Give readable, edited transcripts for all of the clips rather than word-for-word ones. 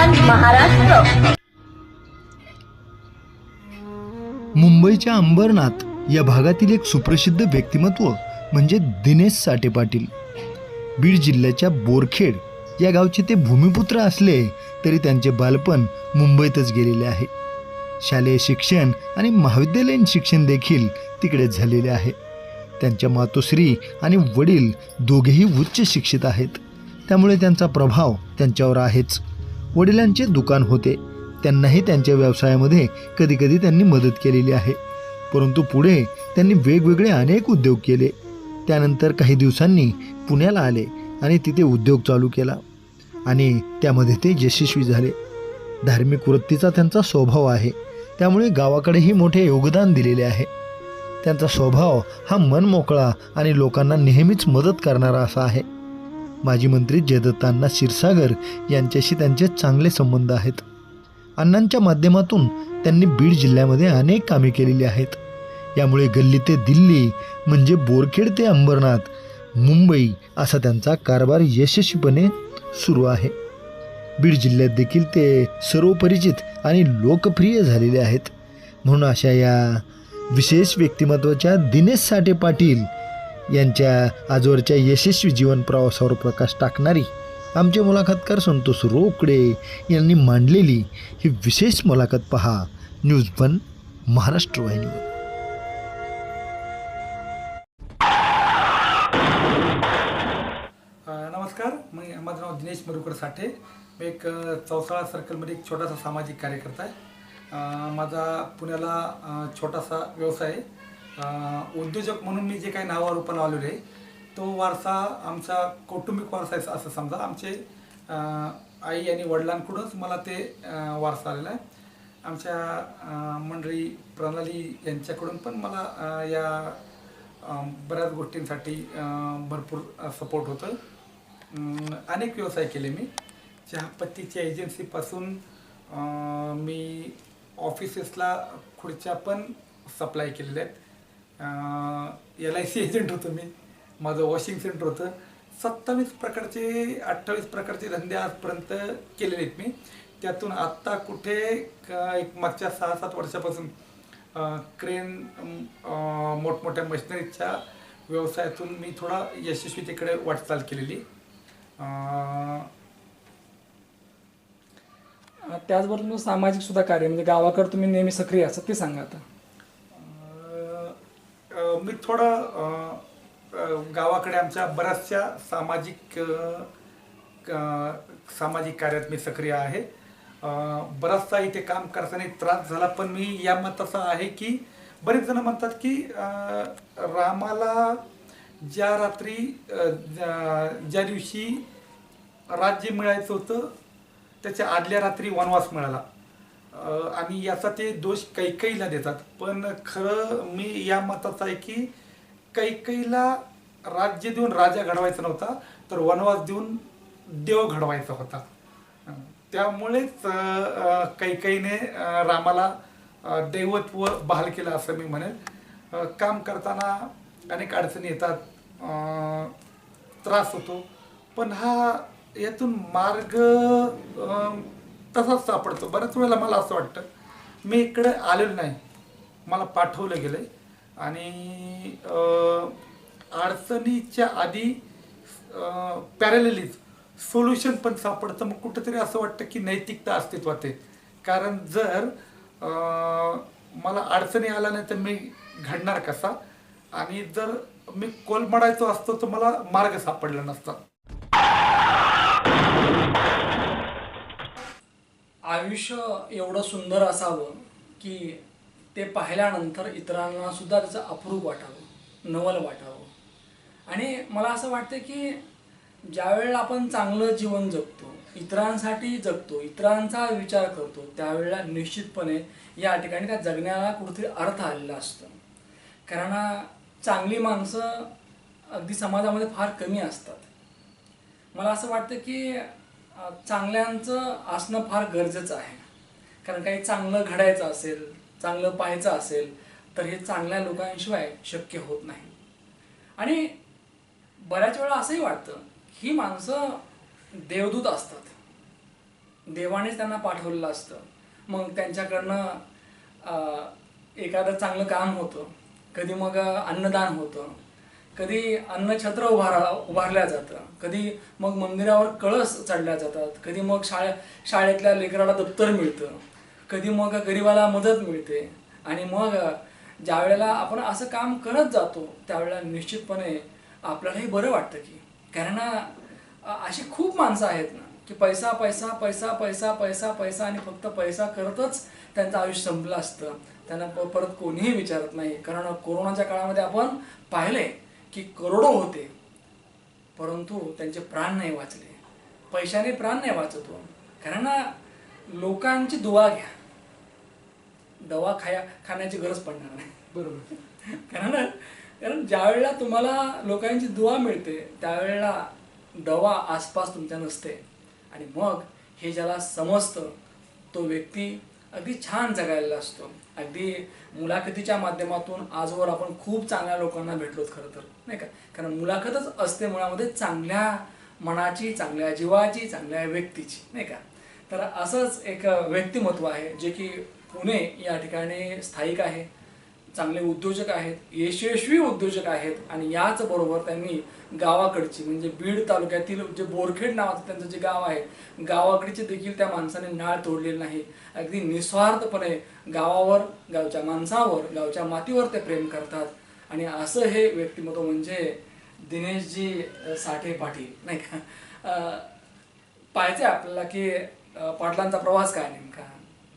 नवजीवन महाराष्ट्र. मुंबईच्या अंबरनाथ या भागातील एक सुप्रसिद्ध व्यक्तिमत्व म्हणजे दिनेश साठे पाटील. बीड जिल्ह्याच्या बोरखेड या गावचे ते भूमिपुत्र असले तरी त्यांचे बालपण मुंबईतच गेलेले आहे. शालेय शिक्षण आणि महाविद्यालयीन शिक्षण देखील तिकडेच झालेले आहे. त्यांच्या मातोश्री आणि वडील दोघेही उच्च शिक्षित आहेत, त्यामुळे त्यांचा प्रभाव त्यांच्यावर आहेच. वडिलांचे दुकान होते, त्यांनाही त्यांच्या व्यवसायामध्ये कधीकधी त्यांनी मदत केलेली आहे. परंतु पुढे त्यांनी वेगवेगळे अनेक उद्योग केले. त्यानंतर काही दिवसांनी पुण्याला आले आणि तिथे उद्योग चालू केला आणि त्यामध्ये ते यशस्वी झाले. धार्मिक वृत्तीचा त्यांचा स्वभाव आहे, त्यामुळे गावाकडेही मोठे योगदान दिलेले आहे. त्यांचा स्वभाव हा मनमोकळा आणि लोकांना नेहमीच मदत करणारा असा आहे. माजी मंत्री जयदत्तांना क्षीरसागर यांच्याशी त्यांचे चांगले संबंध आहेत. अण्णांच्या माध्यमातून त्यांनी बीड जिल्ह्यामध्ये अनेक कामे केलेली आहेत. यामुळे गल्ली ते दिल्ली म्हणजे बोरखेड ते अंबरनाथ, मुंबई असा त्यांचा कारभार यशस्वीपणे सुरू आहे. बीड जिल्ह्यात देखील ते सर्वपरिचित आणि लोकप्रिय झालेले आहेत. म्हणून अशा या विशेष व्यक्तिमत्वाच्या दिनेश साठे पाटील यांच्या आजवरच्या यशस्वी जीवन प्रवासावर प्रकाश टाकणारी आमचे मुलाखतकार संतोष रोकडे यांनी मांडलेली ही विशेष मुलाखत पहा न्यूज 1 महाराष्ट्र वाहिनीवर. नमस्कार, माझं नाव दिनेश मरुकर साठे. मी एक चौसाळा सर्कलमध्ये एक छोटासा सामाजिक कार्यकर्ता आहे. माझा पुण्याला छोटासा व्यवसाय आहे. उद्योजक म्हणून मी जे काही नावारूपाला आलेलो आहे तो वारसा आमचा कौटुंबिक वारसा आहे असं समजा. आमचे आई आणि वडिलांकडूनच मला ते वारसा आलेला आहे. आमच्या मंडळी प्रणाली यांच्याकडून पण मला या बऱ्याच गोष्टींसाठी भरपूर सपोर्ट होतं. अनेक व्यवसाय केले मी. चहापत्तीच्या एजन्सीपासून मी ऑफिसेसला खुर्च्या पण सप्लाय केलेल्या आहेत. LIC एजंट होतो मी. माझं वॉशिंग सेंटर होतं. 28 प्रकारचे धंदे आजपर्यंत केलेले आहेत मी. त्यातून आत्ता कुठे एक मागच्या 6-7 वर्षापासून क्रेन मोठमोठ्या मशिनरीच्या व्यवसायातून मी थोडा यशस्वीतेकडे वाटचाल केलेली. त्याचबरोबर सामाजिक सुद्धा कार्य म्हणजे गावाकडे तुम्ही नेहमी सक्रिय असतात ते सांगा. आता मी थोडं गावाकडे आमच्या बऱ्याचशा सामाजिक कार्यात मी सक्रिय आहे. बराचसा इथे काम करताना त्रास झाला, पण मी या मताचा आहे की बरेच जण म्हणतात की रामाला ज्या दिवशी राज्य मिळायचं होतं त्याच्या आदल्या रात्री वनवास मिळाला आणि याचा ते दोष कैकेयीला देतात. पण खरं मी या मताचा आहे की कैकेयीला राज्य देऊन राजा घडवायचा नव्हता, तर वनवास देऊन देव घडवायचा होता. त्यामुळेच कैकेयीने रामाला दैवत्व बहाल केलं असं मी म्हणेन. काम करताना अनेक अडचणी येतात, त्रास होतो, पण यातून मार्ग तसाच सापडतो. बऱ्याच वेळेला मला असं वाटतं मी इकडे आलेलो नाही, मला पाठवलं गेलं आहे आणि अडचणीच्या आधी पॅरलेलीच सोल्युशन पण सापडतं. मग कुठंतरी असं वाटतं की नैतिकता अस्तित्वात आहे. कारण जर मला अडचणी आल्या नाही तर मी घडणार कसा, आणि जर मी कोलमडायचो असतो तर मला मार्ग सापडला नसता. आयुष्य एवढं सुंदर असावं की ते पाहिल्यानंतर इतरांना सुद्धा त्याचं अप्रूप वाटावं, नवल वाटावं. आणि मला असं वाटतं की ज्यावेळेला आपण चांगलं जीवन जगतो, इतरांसाठी जगतो, इतरांचा विचार करतो, त्यावेळेला निश्चितपणे या ठिकाणी त्या जगण्याला कुठेतरी अर्थ आलेला असतो. कारण चांगली माणसं अगदी समाजामध्ये फार कमी असतात. मला असं वाटतं की चांगल्यांचं असणं फार गरजेचं आहे. कारण काही चांगलं घडायचं असेल, चांगलं पाहायचं असेल तर हे चांगल्या लोकांशिवाय शक्य होत नाही. आणि बऱ्याच वेळा असंही वाटतं ही माणसं देवदूत असतात. देवानेच त्यांना पाठवलेलं असतं. मग त्यांच्याकडनं एखादं चांगलं काम होतं, कधी मग अन्नदान होतं, कधी अन्नछत्र उभारल्या जातं, कधी मग मंदिरावर कळस चढल्या जातात, कधी मग शाळेतल्या लेकराला दप्तर मिळतं, कधी मग गरिबाला मदत मिळते. आणि मग ज्या वेळेला आपण असं काम करत जातो त्यावेळेला निश्चितपणे आपल्यालाही बरं वाटतं की, कारण अशी खूप माणसं आहेत ना की पैसा पैसा पैसा पैसा पैसा पैसा आणि फक्त पैसा करतच त्यांचं आयुष्य संपलं असतं. त्यांना परत कोणीही विचारत नाही. कारण कोरोनाच्या काळामध्ये आपण पाहिले की करोडो होते परंतु त्यांचे प्राण नाही वाचले. पैशाने प्राण नाही वाचत हो. कारण लोकांची दुवा घ्या, दवा खाण्याची गरज पडणार नाही. बरोबर. कारण ज्या वेळेला तुम्हाला लोकांची दुवा मिळते त्यावेळेला दवा आसपास तुमच्या नसते. आणि मग हे ज्याला समजतं तो व्यक्ती अगदी छान जगायला असतो. अगदी मुलाखतीच्या माध्यमातून आजवर आपण खूप चांगल्या लोकांना भेटलोत खरं तर, नाही का. कारण मुलाखतच असते मुळामध्ये चांगल्या मनाची, चांगल्या जीवाची, चांगल्या व्यक्तीची, नाही का. तर असंच एक व्यक्तिमत्व आहे जे की पुणे या ठिकाणी स्थायिक आहे. चांगले उद्योजक आहेत, यशस्वी उद्योजक आहेत. आणि याच बरोबर त्यांनी गावाकडची म्हणजे बीड तालुक्यातील जे बोरखेड नावाचं त्यांचं जे गाव आहे, गावाकडचे देखील त्या माणसाने नाळ तोडलेली नाही. अगदी निस्वार्थपणे गावावर, गावच्या माणसावर, गावच्या मातीवर ते प्रेम करतात. आणि असं हे व्यक्तिमत्व म्हणजे दिनेशजी साठे पाटील, नाही का. पाहायचं आपल्याला की पाटलांचा प्रवास काय नेमका,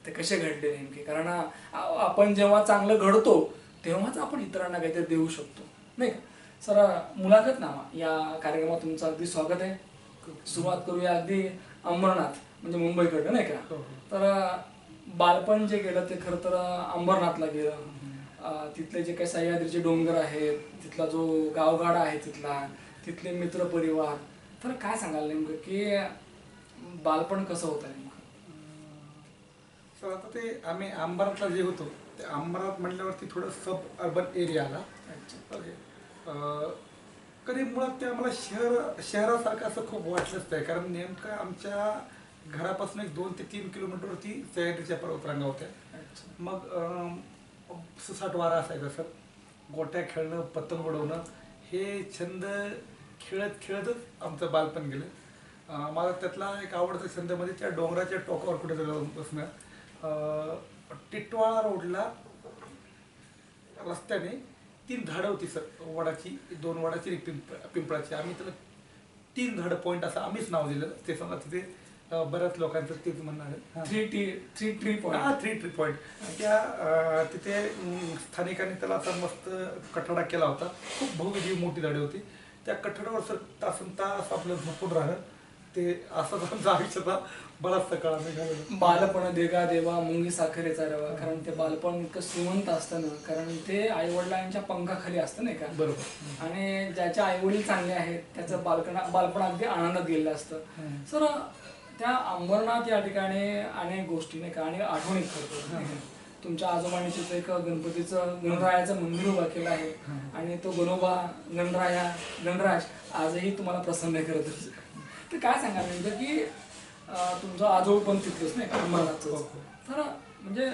ते कसे घडले नेमके. कारण आपण जेव्हा चांगलं घडतो तेव्हाच आपण इतरांना काहीतरी देऊ शकतो, नाही का. सर, मुलाखतनामा या कार्यक्रमात तुमचं अगदी स्वागत आहे. सुरुवात करूया अगदी अंबरनाथ म्हणजे मुंबईकडं, नाही का. तर बालपण जे गेलं ते खरं तर अंबरनाथला गेलं. तिथले जे काही सह्याद्रीचे डोंगर आहेत, तिथला जो गावगाडा आहे तिथले मित्रपरिवार. तर काय सांगाल नेमकं की बालपण कसं होतं नेमकं. सर, आता ते आम्ही अंबरनाथला जे होतो ते अंबरनाथ म्हटल्यावरती थोडं सब अर्बन एरिया आला. ओके. कधी मुळात ते आम्हाला शहरासारखं असं खूप वाटलंच नाही. कारण नेमकं आमच्या घरापासून एक 2 ते 3 किलोमीटरवरती सह्याद्रीच्या पर्वतरांगा होत्या. मग सुसाट वारा असायचा सर. गोट्या खेळणं, पतंग उडवणं हे छंद खेळत खेळतच आमचं बालपण गेलं. माझा त्यातला एक आवडता छंद म्हणजे त्या डोंगराच्या टोकावर कुठे जाऊन बसणं. टिटवाळा रोडला रस्त्याने 3 झाडं होती सर, वडाची, 2 वडाची, 1 पिंपळाची. आम्ही त्याला 3 झाडं पॉईंट असं आम्हीच नाव दिलं. ते समजा तिथे बऱ्याच लोकांचं तेच म्हणणं आहे. 3 ट्री पॉईंट. त्या तिथे स्थानिकांनी त्याला असा मस्त कठडा केला होता. खूप भव्य मोठी झाडे होती. त्या कठड्यावर सर तासन तास आपलं झोपून राहणं, ते असं आमच्या आयुष्याचा बराचसा काळ आम्ही घालवला. बालपण देगा देवा मुंगी साखरेचा रवा. कारण ते बालपण इतकं श्रीमंत असतं ना, कारण ते आईवडिलांच्या पंखाखाली असतं, नाही का. बरोबर. आणि ज्याच्या आईवडील चांगले आहेत त्याचं बालपण अगदी आनंदात गेलेलं असतं. सर, त्या अंबरनाथ या ठिकाणी अनेक गोष्टी, नाही का, आणि आठवणीत करतो. तुमच्या आजोबांनी तिथं एक गणरायाचं मंदिर उभा केलं आहे. आणि तो गणोबा गणराज आजही तुम्हाला प्रसन्न करत असतो. तर काय सांगा नेमकं की तुमचं आजोबा पण तिथलंच, नाही का, अंबरनाथचं. तर म्हणजे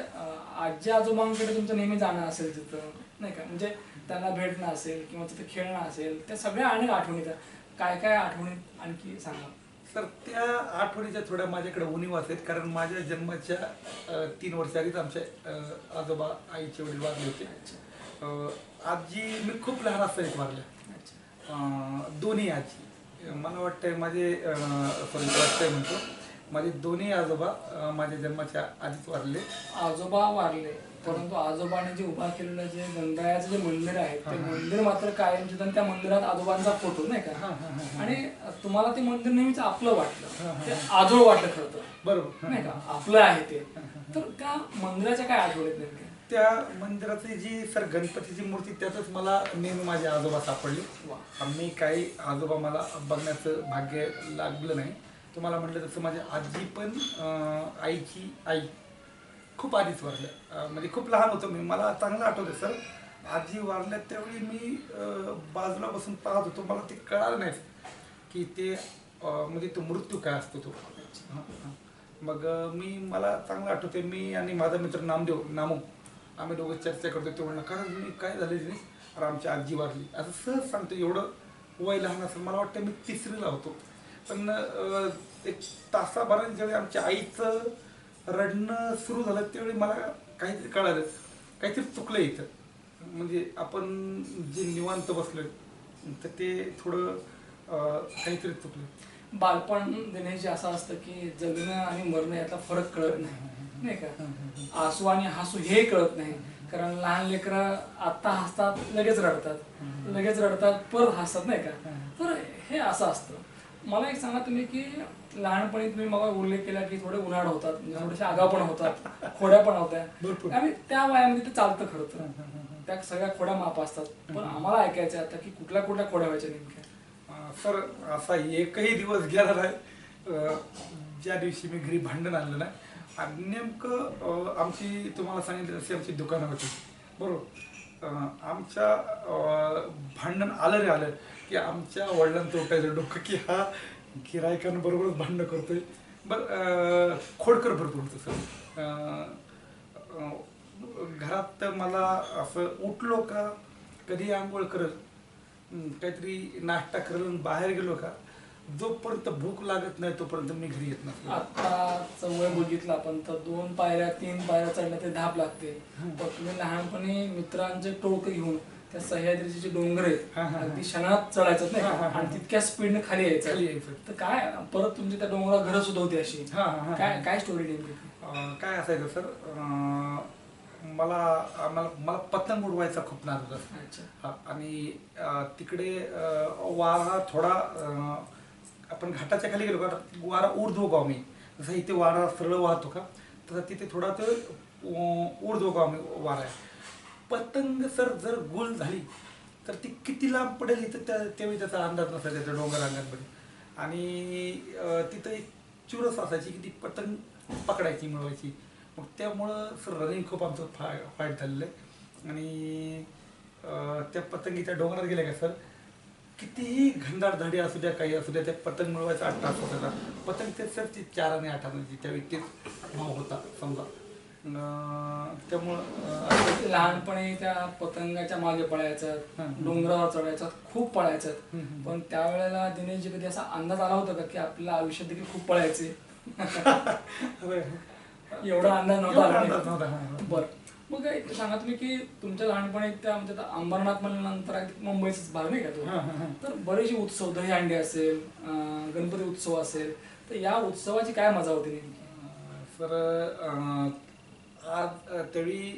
आजी आजोबांकडे तुमचं नेहमी जाणं असेल तिथं, नाही का, म्हणजे त्यांना भेटणं असेल किंवा तिथं खेळणं असेल, त्या सगळ्या अनेक आठवणीत काय काय आठवणीत आणखी सांगा. सर, त्या आठवणीच्या थोड्या माझ्याकडे उणीव आहेत. कारण माझ्या जन्माच्या 3 वर्ष आधीच आमचे आजोबा, आईचे वडील वारले होते. आजी मी खूप लहान असताना वारल्या. दोन्ही आजी, मला वाटतंय माझे म्हणतो माझे दोन्ही आजोबा माझ्या जन्माच्या आधीच वारले. आजोबा वारले, परंतु आजोबाने जे उभा केलेलं जे गणरायाचं जे मंदिर आहे ते मंदिर मात्र कायमचे. त्या मंदिरात आजोबांचा फोटो, नाही का. आणि तुम्हाला ते मंदिर नेहमीच आपलं वाटलं, ते आजोळ वाटलं खरं तर, बरोबर, नाही का, आपलं आहे ते. तर त्या मंदिराच्या काय आठवणीत नेमके. त्या मंदिराची जी सर गणपतीची मूर्ती, त्यातच मला नेहमी माझे आजोबा सापडले. आम्ही काही आजोबा मला बघण्याचं भाग्य लागलं नाही. तुम्हाला म्हटलं तसं माझी आजी पण आईची आई खूप आधीच वारल्या. म्हणजे खूप लहान होतो मी. मला चांगलं आठवतं सर, आजी वारल्या त्यावेळी मी बाजूला बसून पाहत होतो. मला ते कळालं नाही की ते म्हणजे तो मृत्यू काय असतो तो. मग मला चांगलं आठवते, मी आणि माझा मित्र नामू आम्ही दोघं चर्चा करतो. ते म्हणलं कारण मी काय झालं दिनेश, अरे आमची आजी वारली, असं सहज सांगतो. एवढं वय लहान असेल, मला वाटतं मी 3रीला होतो. पण एक तासाभराने ज्यावेळी आमच्या आईचं रडणं सुरू झालं त्यावेळी मला काहीतरी कळालं, काहीतरी चुकलं इथं. म्हणजे आपण जे निवांत बसलोय तर ते थोडं काहीतरी चुकलं. बालपण देण्याचे असं असतं की जगणं आणि मरणं यातला फरक कळत नाही का. आसू आणि हसू हे कळत नाही, कारण लहान लेकरं आत्ता हसतात लगेच रडतात परत हसतात नाही का. तर हे असं असतं. मला एक सांगा तुम्ही की लहानपणी तुम्ही मला उल्लेख केला की थोडे उन्हाळ होतात, म्हणजे थोडेसे आगाव पण होतात, खोड्या पण होत्या, आणि त्या वयामध्ये ते चालतं खरं तर. त्या सगळ्या खोड्या माप असतात. पण आम्हाला ऐकायचं आता की कुठल्या खोड्या व्हायच्या नेमक्या. सर असा एकही दिवस गेला नाही ज्या दिवशी मी घरी भांडण आणलं नाही. आणि नेमकं आमची तुम्हाला सांगितलं तशी आमची दुकानं होती बरोबर. आमच्या भांडण आलं की आमच्या वडिलांचं उठायचं डोकं की हा गिरायकांबरोबरच भांडणं करतोय. बरं खोडकर भरपूर होतं सर. घरात मला असं उठलो का कधी आंघोळ करल, काहीतरी नाश्ता करेल, बाहेर गेलो का जोपर्यंत भूक लागत नाही तोपर्यंत मी घरी येत नसतो. आत्ताचं वय बघितलं आपण तर 2 पायऱ्या 3 पायऱ्या चढल्या ते धाप लागते. पण तुम्ही लहानपणी मित्रांचे टोळकं घेऊन त्या सह्याद्रीचे जे डोंगर आहेत अगदी क्षणात चढायचं नाही का, आणि तितक्या स्पीडने खाली यायचं. तर काय परत तुमची त्या डोंगराला घरं सुद्धा होती अशी, काय स्टोरी नेमकी. काय असायचं सर, मला पतंग उडवायचा खूप नाद होता. आणि तिकडे वारा थोडा आपण घाटाच्या खाली गेलो का वारा ऊर्ध्वगामी, जसं इथे वारा सरळ वाहतो का तसं तिथे थोडा तो ऊर्ध्वगामी वारा आहे. पतंग सर जर गोल झाली तर ती किती लांब पडेल इथं त्यावेळी त्याचा अंदाज नसायचा त्या डोंगर अंगांमध्ये. आणि तिथं एक चुरस असायची की ती पतंग पकडायची मिळवायची. मग त्यामुळं सर रनिंग खूप आमचं फाईट झालेलं आहे. आणि त्या पतंगीच्या डोंगरात गेल्या का सर कितीही घनदाट झाडी असू द्या काही असू द्या त्या पतंग मिळवायचा 8 तास होता. पतंग ते सर ती 4 आणि 8 आणायची त्यावेळी तेच भाव होता समजा. त्यामुळं लहानपणी त्या पतंगाच्या मागे पळायचं, डोंगरावर चढायचं, खूप पळायचं. पण त्यावेळेला दिनेशजी कधी असा अंदाज आला होता का की आपल्या आयुष्यात देखील खूप पळायचे. एवढा अंदाज नव्हता. बरं, मग एक सांगा तुम्ही की तुमच्या लहानपणी त्या म्हणजे अंबरनाथ म्हणल्यानंतर मुंबईचाच भाग नाही का तो, तर बरेचसे उत्सव दहीहंडी असेल, गणपती उत्सव असेल, तर या उत्सवाची काय मजा होती नेमकी. सर आज त्यावेळी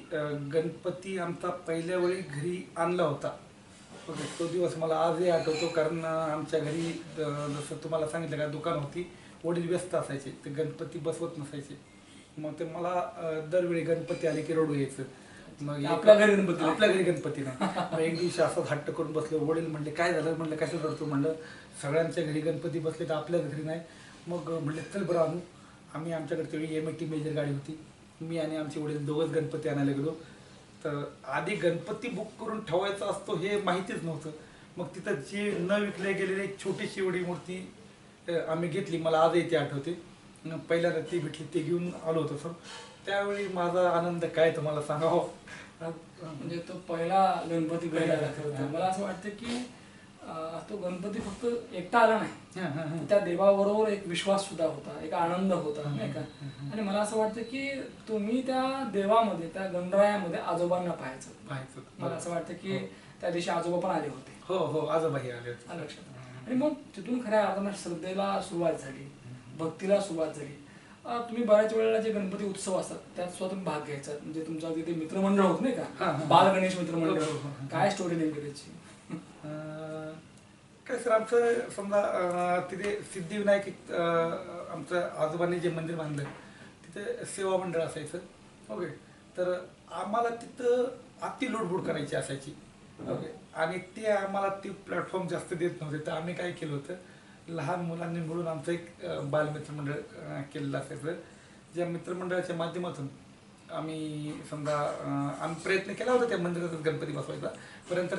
गणपती आमचा पहिल्या वेळी घरी आणला होता. ओके, तो दिवस मला आजही आठवतो. कारण आमच्या घरी जसं तुम्हाला सांगितलं का दुकान होती, वडील व्यस्त असायचे, ते गणपती बसवत नसायचे. मग ते मला दरवेळी गणपती आले की रडू यायचं. मग आपल्या घरी गणपती नाही. मग एक दिवशी असंच हट्ट करून बसलो. वडील म्हणले काय झालं, म्हणलं कसं रडतो, म्हणलं सगळ्यांच्या घरी गणपती बसले तर आपल्याच घरी नाही. मग म्हणले चल बरं आणू. आम्ही आमच्याकडे तेवढी MT मेजर गाडी होती. मी आणि आमचे वडील दोघंच गणपती आणायला गेलो. तर आधी गणपती बुक करून ठेवायचा असतो हे माहितीच नव्हतं. मग तिथं जे न विकल्या गेलेली एक छोटीशी एवढी मूर्ती आम्ही घेतली. मला आजही ती आठवते. पहिल्यांदा ती भेटली, ते घेऊन आलो होतो सर. त्यावेळी माझा आनंद काय तुम्हाला सांगावं. म्हणजे तो पहिला गणपती घडला. मला असं वाटतं की तो गणपती फक्त एकटा आला नाही, त्या देवाबरोबर एक विश्वास सुद्धा होता, एक आनंद होता नाही का. आणि मला असं वाटतं की तुम्ही त्या देवामध्ये, त्या गणरायामध्ये आजोबांना पाहायचं. मला असं वाटतं की त्या दिवशी आजोबा पण आले होते. हो आजोबाही आले होते लक्षात. आणि मग तिथून खऱ्या अर्थानं श्रद्धेला सुरुवात झाली, भक्तीला सुरुवात झाली. तुम्ही बऱ्याच वेळेला जे गणपती उत्सव असतात त्यात सुद्धा तुम्ही भाग घ्यायचा. म्हणजे तुमच्या तिथे मित्रमंडळ होत नाही का, बाल गणेश मित्रमंडळ. काय स्टोरी नेमकी त्याची. काय सर आमचं समजा तिथे सिद्धिविनायक आमचं आजोबांनी जे मंदिर बांधलं तिथे सेवा मंडळ असायचं. ओके, तर आम्हाला तिथं अति लुडबुड करायची असायची. ओके, आणि ते आम्हाला ती प्लॅटफॉर्म जास्त देत नव्हते. तर आम्ही काय केलं होतं, लहान मुलांनी मिळून आमचं एक बालमित्रमंडळ केलेलं असायचं. ज्या मित्रमंडळाच्या माध्यमातून आम्ही समजा आम्ही प्रयत्न केला होता त्या मंदिरातच गणपती बसवायचा. परंतु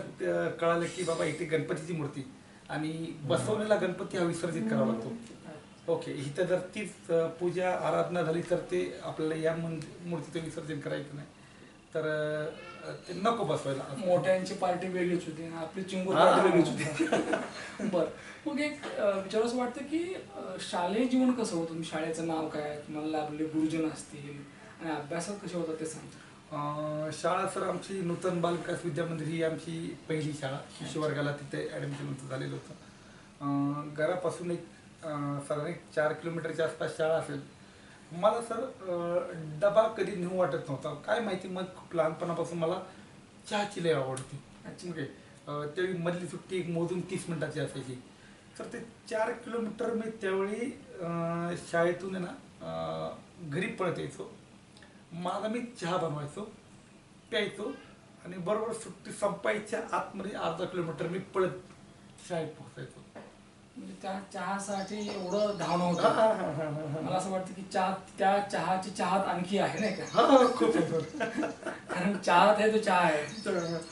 कळालं की बाबा इथे गणपतीची मूर्ती आणि बसवलेला गणपती हा विसर्जित करावा लागतो. ओके, इथं जर तीच पूजा आराधना झाली तर ते आपल्याला या मूर्तीचं विसर्जन करायचं नाही, तर ते नको बसवायला. मोठ्यांची पार्टी वेगळीच होती आणि आपली चिंगूर हा. पार्टी वेगळीच होती. बरं, मग एक विचारावं असं वाटतं की शालेय जीवन कसं होतं? तुम्ही शाळेचं नाव काय, तुम्हाला लाभले गुरुजन असतील आणि अभ्यासात कसे होतात ते सांगता? शाळा सर आमची नूतन बाल विकास विद्यामंदिर ही आमची पहिली शाळा. शिशुवर्गाला तिथे ॲडमिशन झालेलं होतं. घरापासून एक साधारण 4 किलोमीटरच्या आसपास शाळा असेल. मला सर डबा कधी नेऊ वाटत नव्हता, काय माहिती, मग खूप लहानपणापासून मला चहाची लय आवडते. ओके, त्यावेळी मधली सुट्टी एक मोजून 30 मिनिटाची असायची. तर ते 4 किलोमीटर मी त्यावेळी शाळेतून आहे ना घरी पळत यायचो. माझा मी चहा बनवायचो, प्यायचो आणि बरोबर सुट्टी संपायच्या आतमध्ये अर्धा किलोमीटर मी पळत शाळेत पोहोचायचो. म्हणजे त्या चहासाठी एवढं धावणं होतं. मला असं वाटतं की त्या चहाची चहात आणखी आहे नाही का? खूप कारण चहात आहे तो चहा आहे.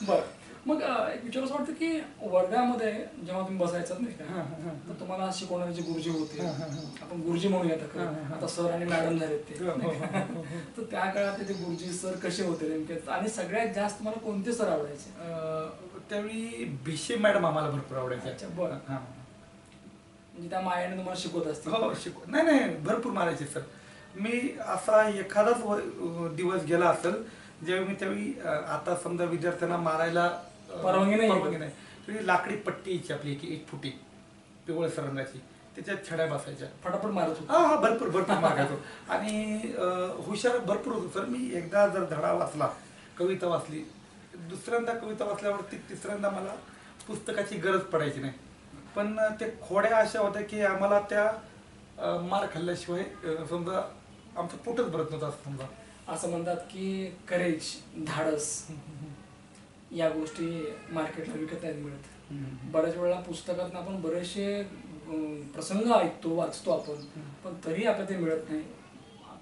बरं, मग एक विचार असं वाटतं की वर्गामध्ये जेव्हा तुम्ही बसायचात नाही का, तर तुम्हाला शिकवणारे जे गुरुजी होते, आपण गुरुजी म्हणूया आता सर आणि मॅडम झालेत ते, तर त्या काळात ते गुरुजी सर कसे होते नेमके, आणि सगळ्यात जास्त तुम्हाला कोणते सर आवडायचे? त्यावेळी भिशे मॅडम आम्हाला भरपूर आवडायचे. अच्छा, बरं. म्हणजे त्या मायाने तुम्हाला शिकवत असतील? हो, नाही, भरपूर मारायचे सर. मी असा एखादाच दिवस गेला असेल ज्यावेळी मी त्यावेळी आता समजा विद्यार्थ्यांना मारायला परवानगी नाही, तरी लाकडी पट्टी यायची आपली, एक फुटी पिवळसर रंगाची, त्याच्यात छड्या बसायच्या, फटाफट मारत होतो. हा, भरपूर मागायचो. आणि हुशार भरपूर होतो सर. मी एकदा जर धडा वाचला, कविता वाचली, दुसऱ्यांदा कविता वाचल्यावरती तिसऱ्यांदा मला पुस्तकाची गरज पडायची नाही. पण ते खोड्या अशा होत्या की आम्हाला त्या मार खाल्ल्याशिवाय समजा आमचं पोटच भरत नव्हतं असं समजा. असं म्हणतात की करेज, धाडस या गोष्टी मार्केटला विकत नाही मिळत. बऱ्याच वेळेला पुस्तकात आपण बरेचसे प्रसंग ऐकतो, वाचतो आपण, पण तरी आपल्याला ते मिळत नाही.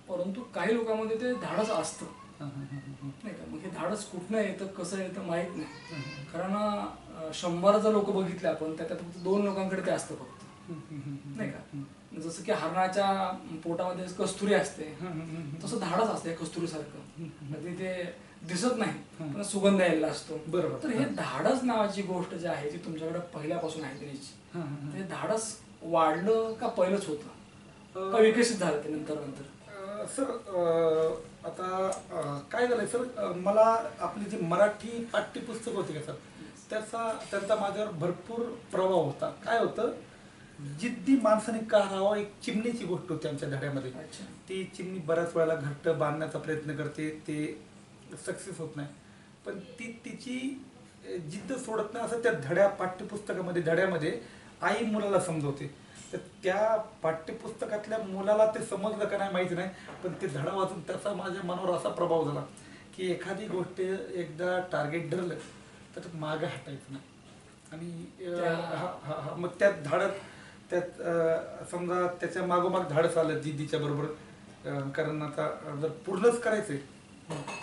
परंतु काही लोकांमध्ये ते धाडस असतं नाही का. मग हे धाडस कुठनं येतं, कसं येतं माहीत नाही. कारण 100 जर लोक बघितले आपण, त्याच्यात फक्त 2 लोकांकडे ते असतं फक्त नाही का. जसं की हरणाच्या पोटामध्ये कस्तुरी असते, तसं धाडस असते कस्तुरीसारखं. कधी ते दिसत नाही पण सुगंध यायला असतो. बरोबर. तर हे धाडस नावाची गोष्ट जी आहे ती तुमच्याकडे पहिल्यापासून आहे त्याची. हे धाडस वाढलं का पहिलंच होतं, का विकसित झालं ते नंतर? सर आता काय झालंय सर, मला आपली जी मराठी पाठ्यपुस्तक होती का सर, त्यांचा माझ्यावर भरपूर प्रभाव होता. काय होतं, जिद्दी माणसाने का राहावं, एक चिमणीची गोष्ट होती आमच्या धड्यामध्ये. ती चिमणी बऱ्याच वेळेला घट्ट बांधण्याचा प्रयत्न करते, ते सक्सेस होत नाही, पण ती तिची जिद्द सोडत नाही असं त्या धड्यामध्ये आई मुलाला समजवते. तर त्या पाठ्यपुस्तकातल्या मुलाला ते समजलं का नाही माहिती नाही, पण ते धडा वाचून त्याचा माझ्या मनावर असा प्रभाव झाला की एखादी गोष्ट एकदा टार्गेट धरलं तर मागं हटायचं नाही. आणि मग त्यात समजा त्याच्या मागोमाग धाडस आलं जिद्दीच्या बरोबर, कारण आता जर पूर्णच करायचंय.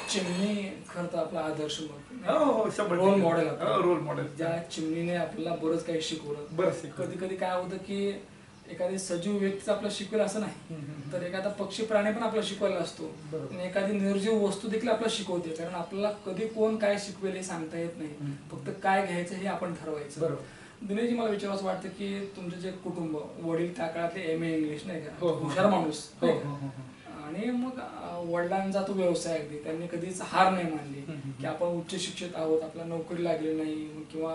चिमणी खरं तर आपला आदर्श रोल मॉडेल, ज्या चिमणीने आपल्याला बरंच काही शिकवलं. कधी कधी काय होतं की एखादी सजीव व्यक्तीच आपल्याला शिकवेल असं नाही, तर एखादा पक्षी प्राणी पण आपल्याला शिकवायला असतो, आणि एखादी निर्जीव वस्तू देखील आपल्याला शिकवते. कारण आपल्याला कधी कोण काय शिकवेल हे सांगता येत नाही, फक्त काय घ्यायचं हे आपण ठरवायचं. दिनेशजी, मला विचारावं वाटतं की तुमचं जे कुटुंब, वडील त्या काळातले MA इंग्लिश नाही का, हुशार माणूस, आणि मग वडिलांचा तो व्यवसाय, अगदी त्यांनी कधीच हार नाही मानली की आपण उच्च शिक्षित आहोत, आपल्याला नोकरी लागली नाही किंवा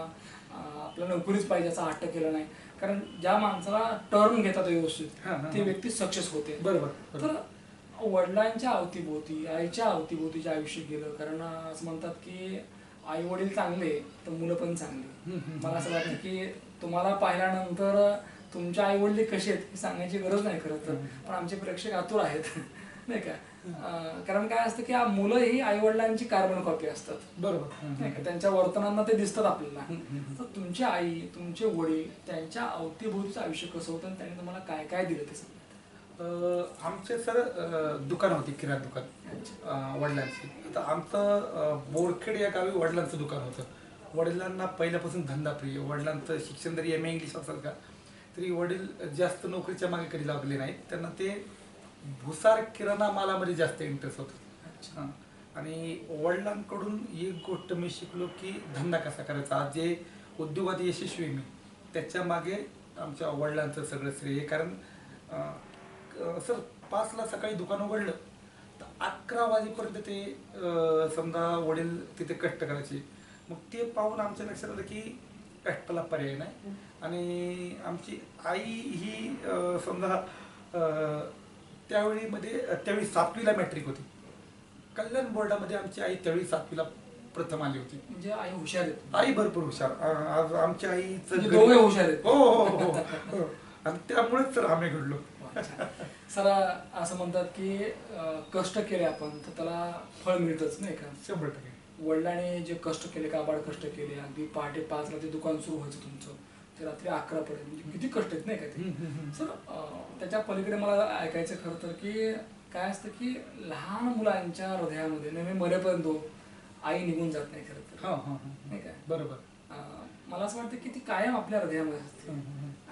आपल्याला नोकरीच पाहिजे असा हट्ट केला नाही. कारण ज्या माणसाला टर्न घेतात व्यवस्थित ती व्यक्ती सक्सेस होते. बरोबर. तर वडिलांच्या अवतीभोवती, आईच्या अवतीभोवती जे आयुष्य गेलं, कारण असं म्हणतात की आई वडील चांगले तर मुलं पण चांगली. मला असं वाटतं की तुम्हाला पाहिल्यानंतर तुमच्या आई वडील कसे आहेत हे सांगण्याची गरज नाही खरं तर, पण आमचे प्रेक्षक आतुर आहेत नाही का. कारण काय असतं की मुलं ही आई वडिलांची कार्बन कॉपी असतात, बरोबर नाही का. त्यांच्या वर्तनांना ते दिसतात आपल्याला. तर तुमची आई, तुमचे वडील, त्यांच्या अवतीभोवतीचं आयुष्य कसं होतं आणि त्यांनी तुम्हाला काय काय दिलं ते सांगा. आमचे सर दुकान होती, किराणा दुकान वडिलांची. आता आमचं बोरखेड या गावी वडिलांचं दुकान होतं. वडिलांना पहिल्यापासून धंदाप्रिय, वडिलांचं शिक्षण जरी MA इंग्लिश असेल का, तरी वडील जास्त नोकरीच्या मागे कधी लागले नाहीत. त्यांना ते भुसार किराणा मालामध्ये जास्त इंटरेस्ट होता. हां. आणि वडिलांकडून एक गोष्ट मी शिकलो की धंदा कसा करायचा. आज जे उद्योगात यशस्वी आहे मी, त्याच्या मागे आमच्या वडिलांचं सगळं श्रेय आहे. कारण सर 5ला सकाळी दुकान उघडलं तर 11 वाजेपर्यंत ते समजा वडील तिथे कष्ट करायचे. मग ते पाहून आमच्या लक्षात आलं की कष्टाला पर्याय नाही. आणि आमची आई ही समजा त्यावेळी 7वीला मॅट्रिक होती. कल्याण बोर्डामध्ये आमची आई त्यावेळी 7वीला प्रथम आली होती. म्हणजे आई हुशार आहेत. आई भरपूर हुशार. आज आमची आईचं म्हणजे दोघे हुशार आहेत. हो हो हो हो. आणि त्यामुळेच तर आम्ही घडलो. सर असं म्हणतात की कष्ट केले आपण तर त्याला फळ मिळतच नाही का. 100%. वडिलांनी जे कष्ट केले, काबाड कष्ट केले, अगदी पहाटे 5ला ते दुकान सुरू व्हायचं तुमचं, ते रात्री 11 पर्यंत, म्हणजे किती कष्ट आहेत नाही का ते. सर त्याच्या पलीकडे मला ऐकायचं खरं तर की काय असतं की लहान मुलांच्या हृदयामध्ये नेहमी मरेपर्यंत आई निघून जात नाही खरं तर, नाही काय. बरोबर. मला असं वाटतं की ती कायम आपल्या हृदयामध्ये असते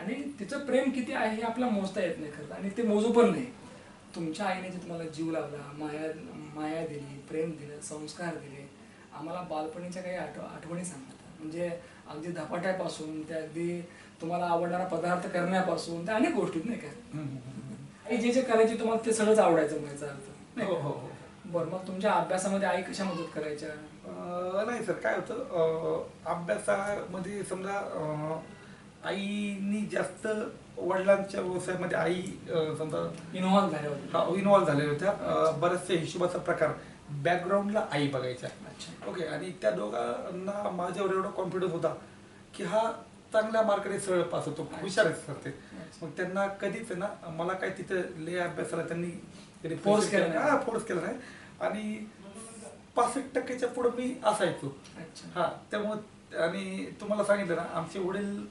आणि तिचं प्रेम किती आहे हे आपल्याला मोजता येत नाही खरं, आणि ते मोजू पण नाही. तुमच्या आईने जे तुम्हाला जीव लावला, माया दिली, प्रेम दिलं, संस्कार दिले, आम्हाला बालपणीच्या काही आठवणी सांगतात. म्हणजे अगदी धपाट्यापासून ते अगदी तुम्हाला आवडणारा पदार्थ करण्यापासून त्या अनेक गोष्टीत नाही का. आई जे जे करायची तुम्हाला ते सगळंच आवडायचं म्हणायचा अर्थ. हो हो हो. बरं, मग तुमच्या अभ्यासामध्ये आई कशा मदत करायच्या? नाही सर, काय होतं अभ्यासामध्ये समजा आईनी जास्त वडिलांच्या व्यवसायामध्ये आई समजा इन्व्हॉल्व झालेल्या होत्या. बऱ्याचशा हिशोबाचा प्रकार बॅकग्राऊंडला आई बघायच्या. ओके. आणि त्या दोघांना माझ्यावर एवढा कॉन्फिडन्स होता की हा चांगल्या मार्काने सरळ पास होतो, हुशार आहेत सर ते. मग त्यांना कधीच ना मला काय तिथं लय अभ्यासाला त्यांनी कधी फोर्स केला नाही. आणि 65% पुढे मी असायचो. हा, त्यामुळे आणि तुम्हाला सांगितलं ना आमचे वडील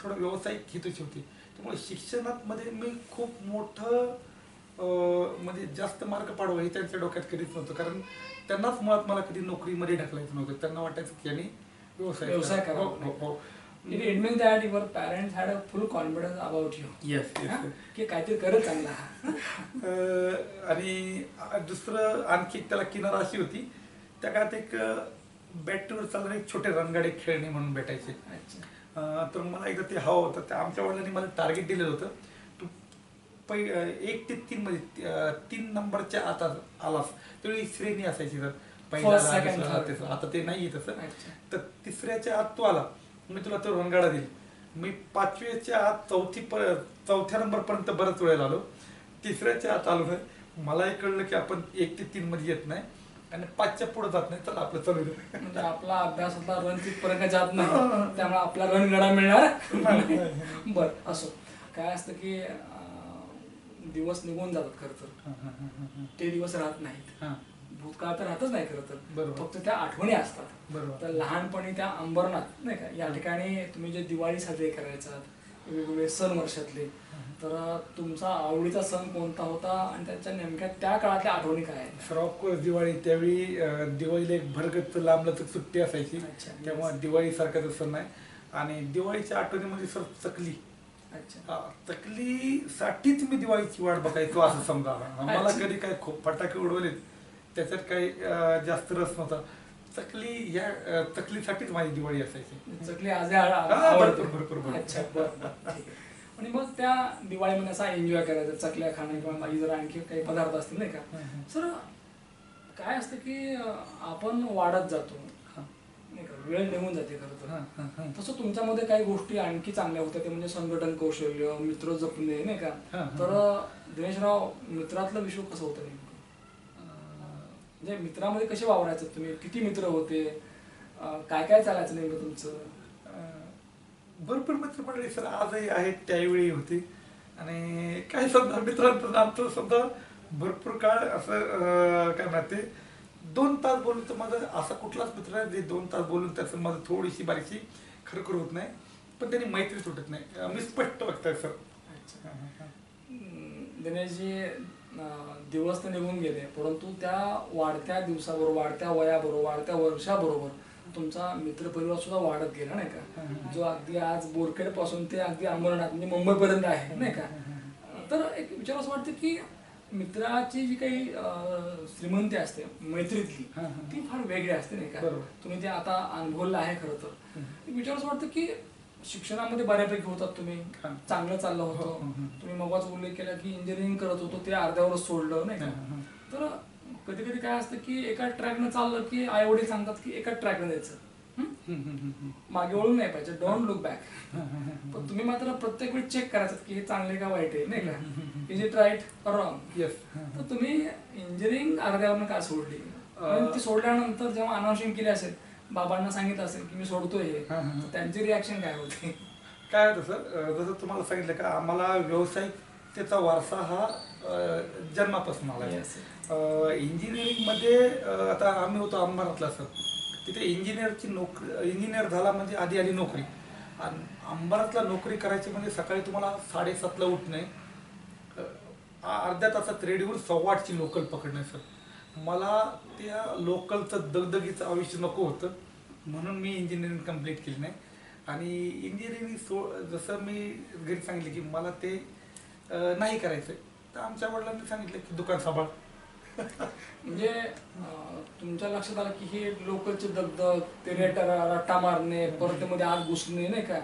थोडं व्यावसायिक हितूचे होते, त्यामुळे शिक्षणात मध्ये मी खूप मोठं म्हणजे जास्त मार्क पाडवा हे त्यांच्या डोक्यात कधीच नव्हतं. कारण त्यांनाच मुळात मला कधी नोकरीमध्ये ढकलायचं नव्हतं. त्यांना वाटायचं की यांनी व्यवसाय करावा. It means that your parents had a full confidence about you. Yes. की काहीतरी करत चांगला. आणि दुसरं आणखी त्याला किनारा अशी होती, त्या काळात एक बॅटरीवर चालणारे एक छोटे रणगाडे खेळणे म्हणून भेटायचे. तर मला एकदा ते हवं होतं. त्या आमच्या वडिलांनी मला टार्गेट दिलेलं होतं, तू 1 ते 3 मध्ये 3 नंबरच्या आत आलास. त्यावेळी श्रेणी असायची सर, पहिला, आता ते नाही तसं. तर 3ऱ्याच्या आत तू आला मी तुला तो रणगाडा देईल. मी 5वीच्या आत 4थ्या नंबरपर्यंत बऱ्याच वेळेला आलो. 3ऱ्याच्या आत आलो नाही. मलाही कळलं की आपण 1 ते 3 मध्ये येत नाही आणि 5च्या पुढे जात नाही, तर आपलं चालू दे. म्हणजे आपला अभ्यासातला रन तिथपर्यंत जात नाही, त्यामुळे आपला रणगाडा मिळणार. बरं, असो. काय असतं की दिवस निघून जातात खरं तर, ते दिवस राहत नाहीत. भूतकाळ तर राहतच नाही खरं तर, फक्त त्या आठवणी असतात. तर लहानपणी त्या अंबरनाथ नाही का या ठिकाणी तुम्ही जे दिवाळी साजरी करायचा, वेगवेगळे सण वर्षातले, तर तुमचा आवडीचा सण कोणता होता आणि त्याच्या नेमक्या त्या काळातल्या आठवणी काय आहेत? Sir of course Diwali. त्यावेळी दिवाळीला एक भरगत लांबलचक सुट्टी असायची, तेव्हा दिवाळीसारखाचा सण नाही. आणि दिवाळीच्या आठवणीमध्ये सर चकली. चकलीसाठीच मी दिवाळीची वाट बघायचो असं समजा. मला कधी काय खूप फटाके उडवले त्याच्यात काही जास्त रस नव्हता. चकलीसाठीच माझी दिवाळी असायची. चकली भरपूर. आणि मग त्या दिवाळीमध्ये असा एन्जॉय करायचा, चकल्या खाणं किंवा माझी जरा आणखी काही पदार्थ असतील नाही का. सर काय असतं की आपण वाढत जातो नाही का, वेळ निघून जाते खरं तर. तसं तुमच्यामध्ये काही गोष्टी आणखी चांगल्या होत्या, ते म्हणजे संघटन कौशल्य, मित्र जपणे नाही का. तर दिनेशराव, मित्रातलं विश्व कसं होतं नेमकं? म्हणजे मित्रामध्ये कसे वावरायचं तुम्ही? किती मित्र होते? काय काय चालायचं नेमकं तुमचं? भरपूर मित्रमंडळी सर आजही आहेत, त्यावेळी होती. आणि काही समजा मित्रांचं आमचं समजा भरपूर काळ असं काय म्हणते 2 तास बोलून तर माझा असा कुठलाच मित्र आहे जे 2 तास बोलून त्याचं माझं थोडीशी बारीकशी खरखर होत नाही, पण त्यांनी मैत्री सुटत नाही. मी स्पष्ट बघताय सर. दिनेशजी, दिवस तर निघून गेले, परंतु त्या वाढत्या दिवसाबरोबर, वाढत्या वयाबरोबर, वाढत्या वर्षाबरोबर तुमचा मित्रपरिवार सुद्धा वाढत गेला नाही का, जो अगदी आज बोरखेड पासून ते अगदी अंबरनाथ म्हणजे मुंबईपर्यंत आहे नाही का. तर एक विचार असं वाटतं की मित्राची जी काही श्रीमंती असते मैत्रीतली, ती फार वेगळी असते नाही का. तुम्ही ते आता अनुभवलं आहे खरं तर. एक विचार असं वाटतं की शिक्षणामध्ये बऱ्यापैकी होतात तुम्ही, चांगलं चाललं होतं. तुम्ही मगाच उल्लेख केला की इंजिनिअरिंग करत होतो, ते अर्ध्यावरच सोडलं नाही का. तर कधी कधी काय असतं की एका ट्रॅकनं चाललं की आई वडील सांगतात की एका ट्रॅकनं जायचं, मागे वळून नाही पाहिजे, डोंट लुक बॅक. पण तुम्ही मात्र प्रत्येक वेळी चेक करायचं की हे चांगले का वाईट आहे नाही का, इज इट राईट और रॉंग. तर तुम्ही इंजिनिअरिंग अर्ध्यावरनं का सोडली, आणि ती सोडल्यानंतर जेव्हा अनाउन्सिंग केली असेल, बाबांना सांगितलं असेल की मी सोडतोय हे, तर त्यांची रिॲक्शन काय होती? काय होतं सर, जसं तुम्हाला सांगितलं का आम्हाला व्यावसायिकतेचा वारसा हा जन्मापासून आला आहे. इंजिनिअरिंगमध्ये आता आम्ही होतो अंबरनाथला सर, तिथे इंजिनिअरची नोकरी, इंजिनिअर झाला म्हणजे आधी आली नोकरी. आणि अंबरनाथला नोकरी करायची म्हणजे सकाळी तुम्हाला 7:30ला उठणे, अर्ध्या तासात रेडीवर 7:15ची लोकल पकडणे सर. मला त्या लोकलचं दगदगीचं आयुष्य नको होतं, म्हणून मी इंजिनिअरिंग कंप्लीट केली नाही. आणि इंजिनिअरिंग जसं मी घरी सांगितलं की मला ते नाही करायचं, तर आमच्या वडिलांनी सांगितलं की दुकान सांभाळ. म्हणजे तुमच्या लक्षात आलं की हे लोकलचे दगदग, ते रट्टा मारणे, परत मध्ये आत घुसणे नाही का,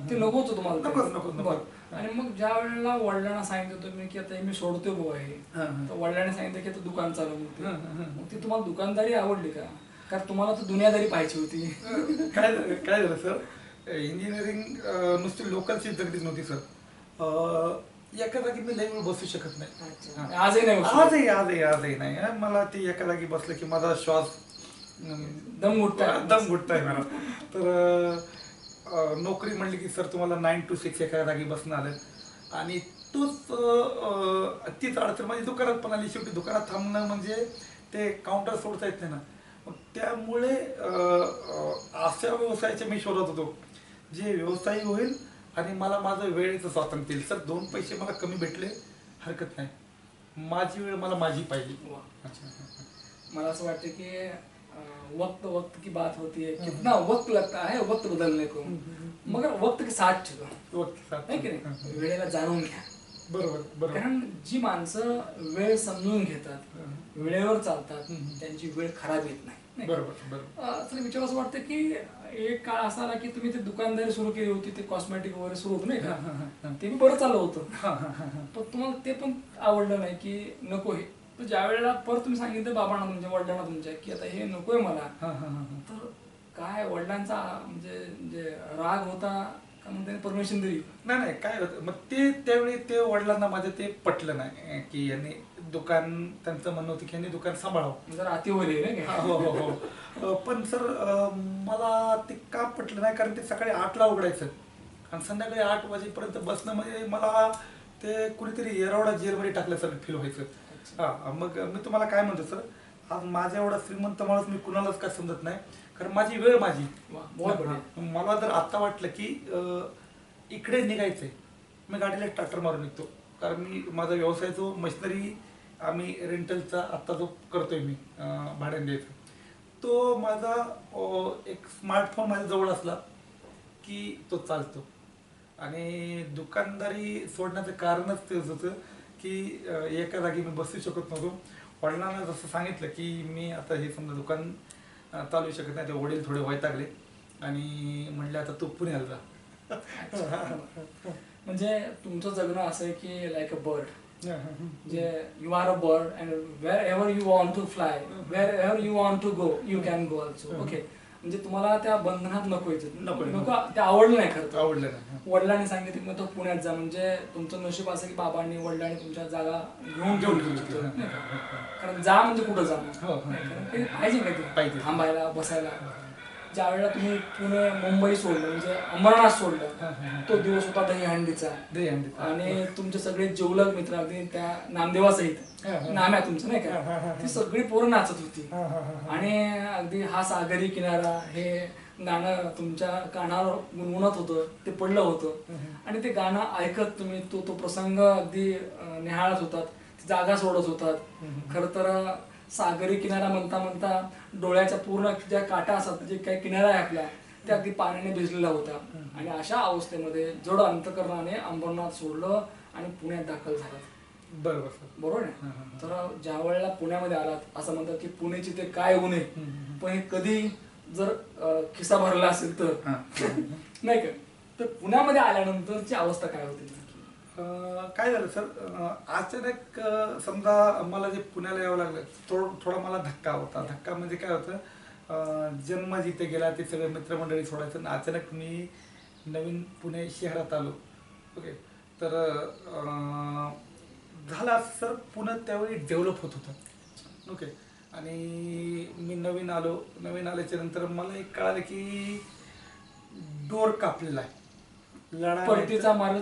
ते नकोच तुम्हाला. नको. आणि मग ज्या वेळेला वडिलांना सांगितलं तुम्ही की आता हे मी सोडतोय बुवा हे, तर वडिलांनी सांगितलं की आता दुकान चालू होते, मग ती तुम्हाला दुकानदारी आवडली का, कारण तुम्हाला तर दुनियादारी पाहिजे होती? काय झालं सर, इंजिनिअरिंग नुसती लोकलची दगदीच नव्हती सर. एका जागी मी लई वेळ बसू शकत नाही. आजही नाही. मला ती एका जागी बसलं की माझा श्वास दम घुटताय मला. तर नोकरी म्हणली की सर तुम्हाला 9 to 6 एका जागी बसणं आलं, आणि तीच अडचण माझी दुकानात पण आली. शेवटी दुकानात थांबणं म्हणजे ते काउंटर सोडता येत नाही ना. मग त्यामुळे अशा व्यवसायाचे मी शोधत होतो जे व्यवसायी होईल आणि मला माझं वेळेचं स्वातंत्र्य येईल. सर 2 पैसे मला कमी भेटले हरकत नाही, माझी वेळ मला माझी पाहिजे. मला असं वाटतं की वक्त वक्त की बात होती है, कितना वक्त लगता है वक्त बदलने को, मगर वक्त के साथ चलो. वक्त है की नाही, वेळेला जाणून घ्या. बरोबर. कारण जी माणसं वेळ समजून घेतात, वेळेवर चालतात, त्यांची वेळ खराब येत नाही. बरोबर. तर विचार असं वाटतं की एक काळ असा आला की तुम्ही ते दुकानदारी सुरू केली होती, ते कॉस्मेटिक वगैरे सुरू होतं नाही का, ते बी बरं चाललं होतं, पण तुम्हाला ते पण आवडलं नाही की नको हे. तर ज्या वेळेला परत तुम्ही सांगितलं बाबांना तुमच्या, वडिलांना तुमच्या की आता हे नकोय मला, तर काय वडिलांचा म्हणजे राग होता का, मग त्यांनी परमिशन दिली? नाही, काय होतं मग ते त्यावेळी ते वडिलांना माझ्या ते पटलं नाही की यांनी दुकान, त्यांचं म्हणणं होतं की यांनी दुकान सांभाळावं. जर अति होईल नाही का. हो. पण सर मला ते का पटलं नाही, कारण ते सकाळी 8ला उघडायचं आणि संध्याकाळी 8 वाजेपर्यंत बसणं म्हणजे मला ते कुणीतरी येरवडा जेलमध्ये टाकल्यासारखं फील व्हायचं. मग मी तुम्हाला काय म्हणतो सर, आज माझ्या एवढा श्रीमंत माणूस मी कुणालाच काय समजत नाही, कारण माझी वेळ माझी. मला जर आता वाटलं की इकडे निघायचंय, मी गाडीला स्टार्टर मारून निघतो. कारण मी माझा व्यवसाय जो मशिनरी आम्ही रेंटलचा आत्ता जो करतोय मी भाड्याने द्यायचा, तो माझा एक स्मार्टफोन माझ्या जवळ असला की तो चालतो. आणि दुकानदारी सोडण्याचं कारणच तेच होतं की एका जागी मी बसू शकत नव्हतो. वडिलांना जसं सांगितलं की मी आता हे समजा दुकान चालू शकत नाही, ते वडील थोडे वैतागले आणि म्हणले आता तू पुण्याला जा. म्हणजे तुमचं जगणं असं आहे की लाईक अ बर्ड, जे you are a bird and wherever you want to fly, wherever you want to go you can go also. Okay, म्हणजे तुम्हाला त्या बंधनात नको ते आवडलं नाही, खरं आवडलं नाही. वडिलांनी सांगितलं मग तो पुण्यात जा, म्हणजे तुमचं नशीब असं की बाबांनी वडिलांनी तुमच्या जागा घेऊन कारण जा म्हणजे कुठं जा, पाहिजे का ते थांबायला बसायला. ज्या वेळेला तुम्ही पुणे मुंबई सोडलं, म्हणजे अंबरनाथ सोडलं, तो दिवस होता दहीहंडीचा. आणि तुमचे सगळे जिवलग मित्र अगदी त्या नामदेवासहित नाम आहे तुमचं नाही का, ती सगळी पोरं नाचत होती. आणि अगदी हा सागरी किनारा हे गाणं तुमच्या कानावर गुणगुणत होतं, ते पडलं होतं. आणि ते गाणं ऐकत तुम्ही तो प्रसंग अगदी निहाळत होतात, जागा सोडत होतात. खरं तर सागरी किनारा म्हणता म्हणता डोळ्याच्या पूर्ण ज्या काटा असतात, जे काही किनारा आहे आपला, त्या अगदी पाण्याने भिजलेला होता. आणि अशा अवस्थेमध्ये जड अंतकरणाने अंबरनाथ सोडलं आणि पुण्यात दाखल झाला. बरोबर सर. बरोबर आहे. तर ज्या वेळेला पुण्यामध्ये आलात, असं म्हणतात की पुण्याची ते काय उणे, पण हे कधी जर खिसा भरला असेल तर नाही का. तर पुण्यामध्ये आल्यानंतरची अवस्था काय होती? काय झालं सर, अचानक समजा मला जे पुण्याला यावं लागलं, थोडा मला धक्का होता. धक्का म्हणजे काय होतं, जन्म जिथे गेला ते सगळे मित्रमंडळी सोडायचं आणि अचानक मी नवीन पुणे शहरात आलो. ओके. तर झालं असं सर, पुणे त्यावेळी डेव्हलप होत होतं. ओके. आणि मी नवीन आल्याच्या नंतर मला एक कळालं की डोर कापलेला आहे, परतीचा मार्ग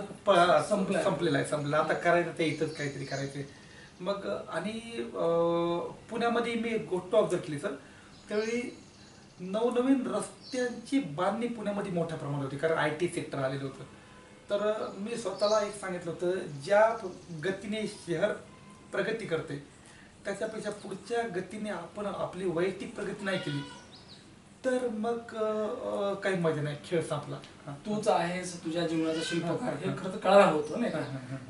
संपलेला आहे. आता करायचं ते इथंच काहीतरी करायचंय. मग आणि पुण्यामध्ये मी एक गोष्ट ऑब्झर्व केली सर, त्यावेळी नवनवीन रस्त्यांची बांधणी पुण्यामध्ये मोठ्या प्रमाणात होती, कारण IT सेक्टर आलेलं होतं. तर मी स्वतःला एक सांगितलं होतं, ज्या गतीने शहर प्रगती करते त्याच्यापेक्षा पुढच्या गतीने आपण आपली वैयक्तिक प्रगती नाही केली तर मग काही मजा नाही, खेळ संपला. तूच आहेस तुझ्या जीवनाचा शिल्पकार, हे खरं तर कळायला होतं नाही का.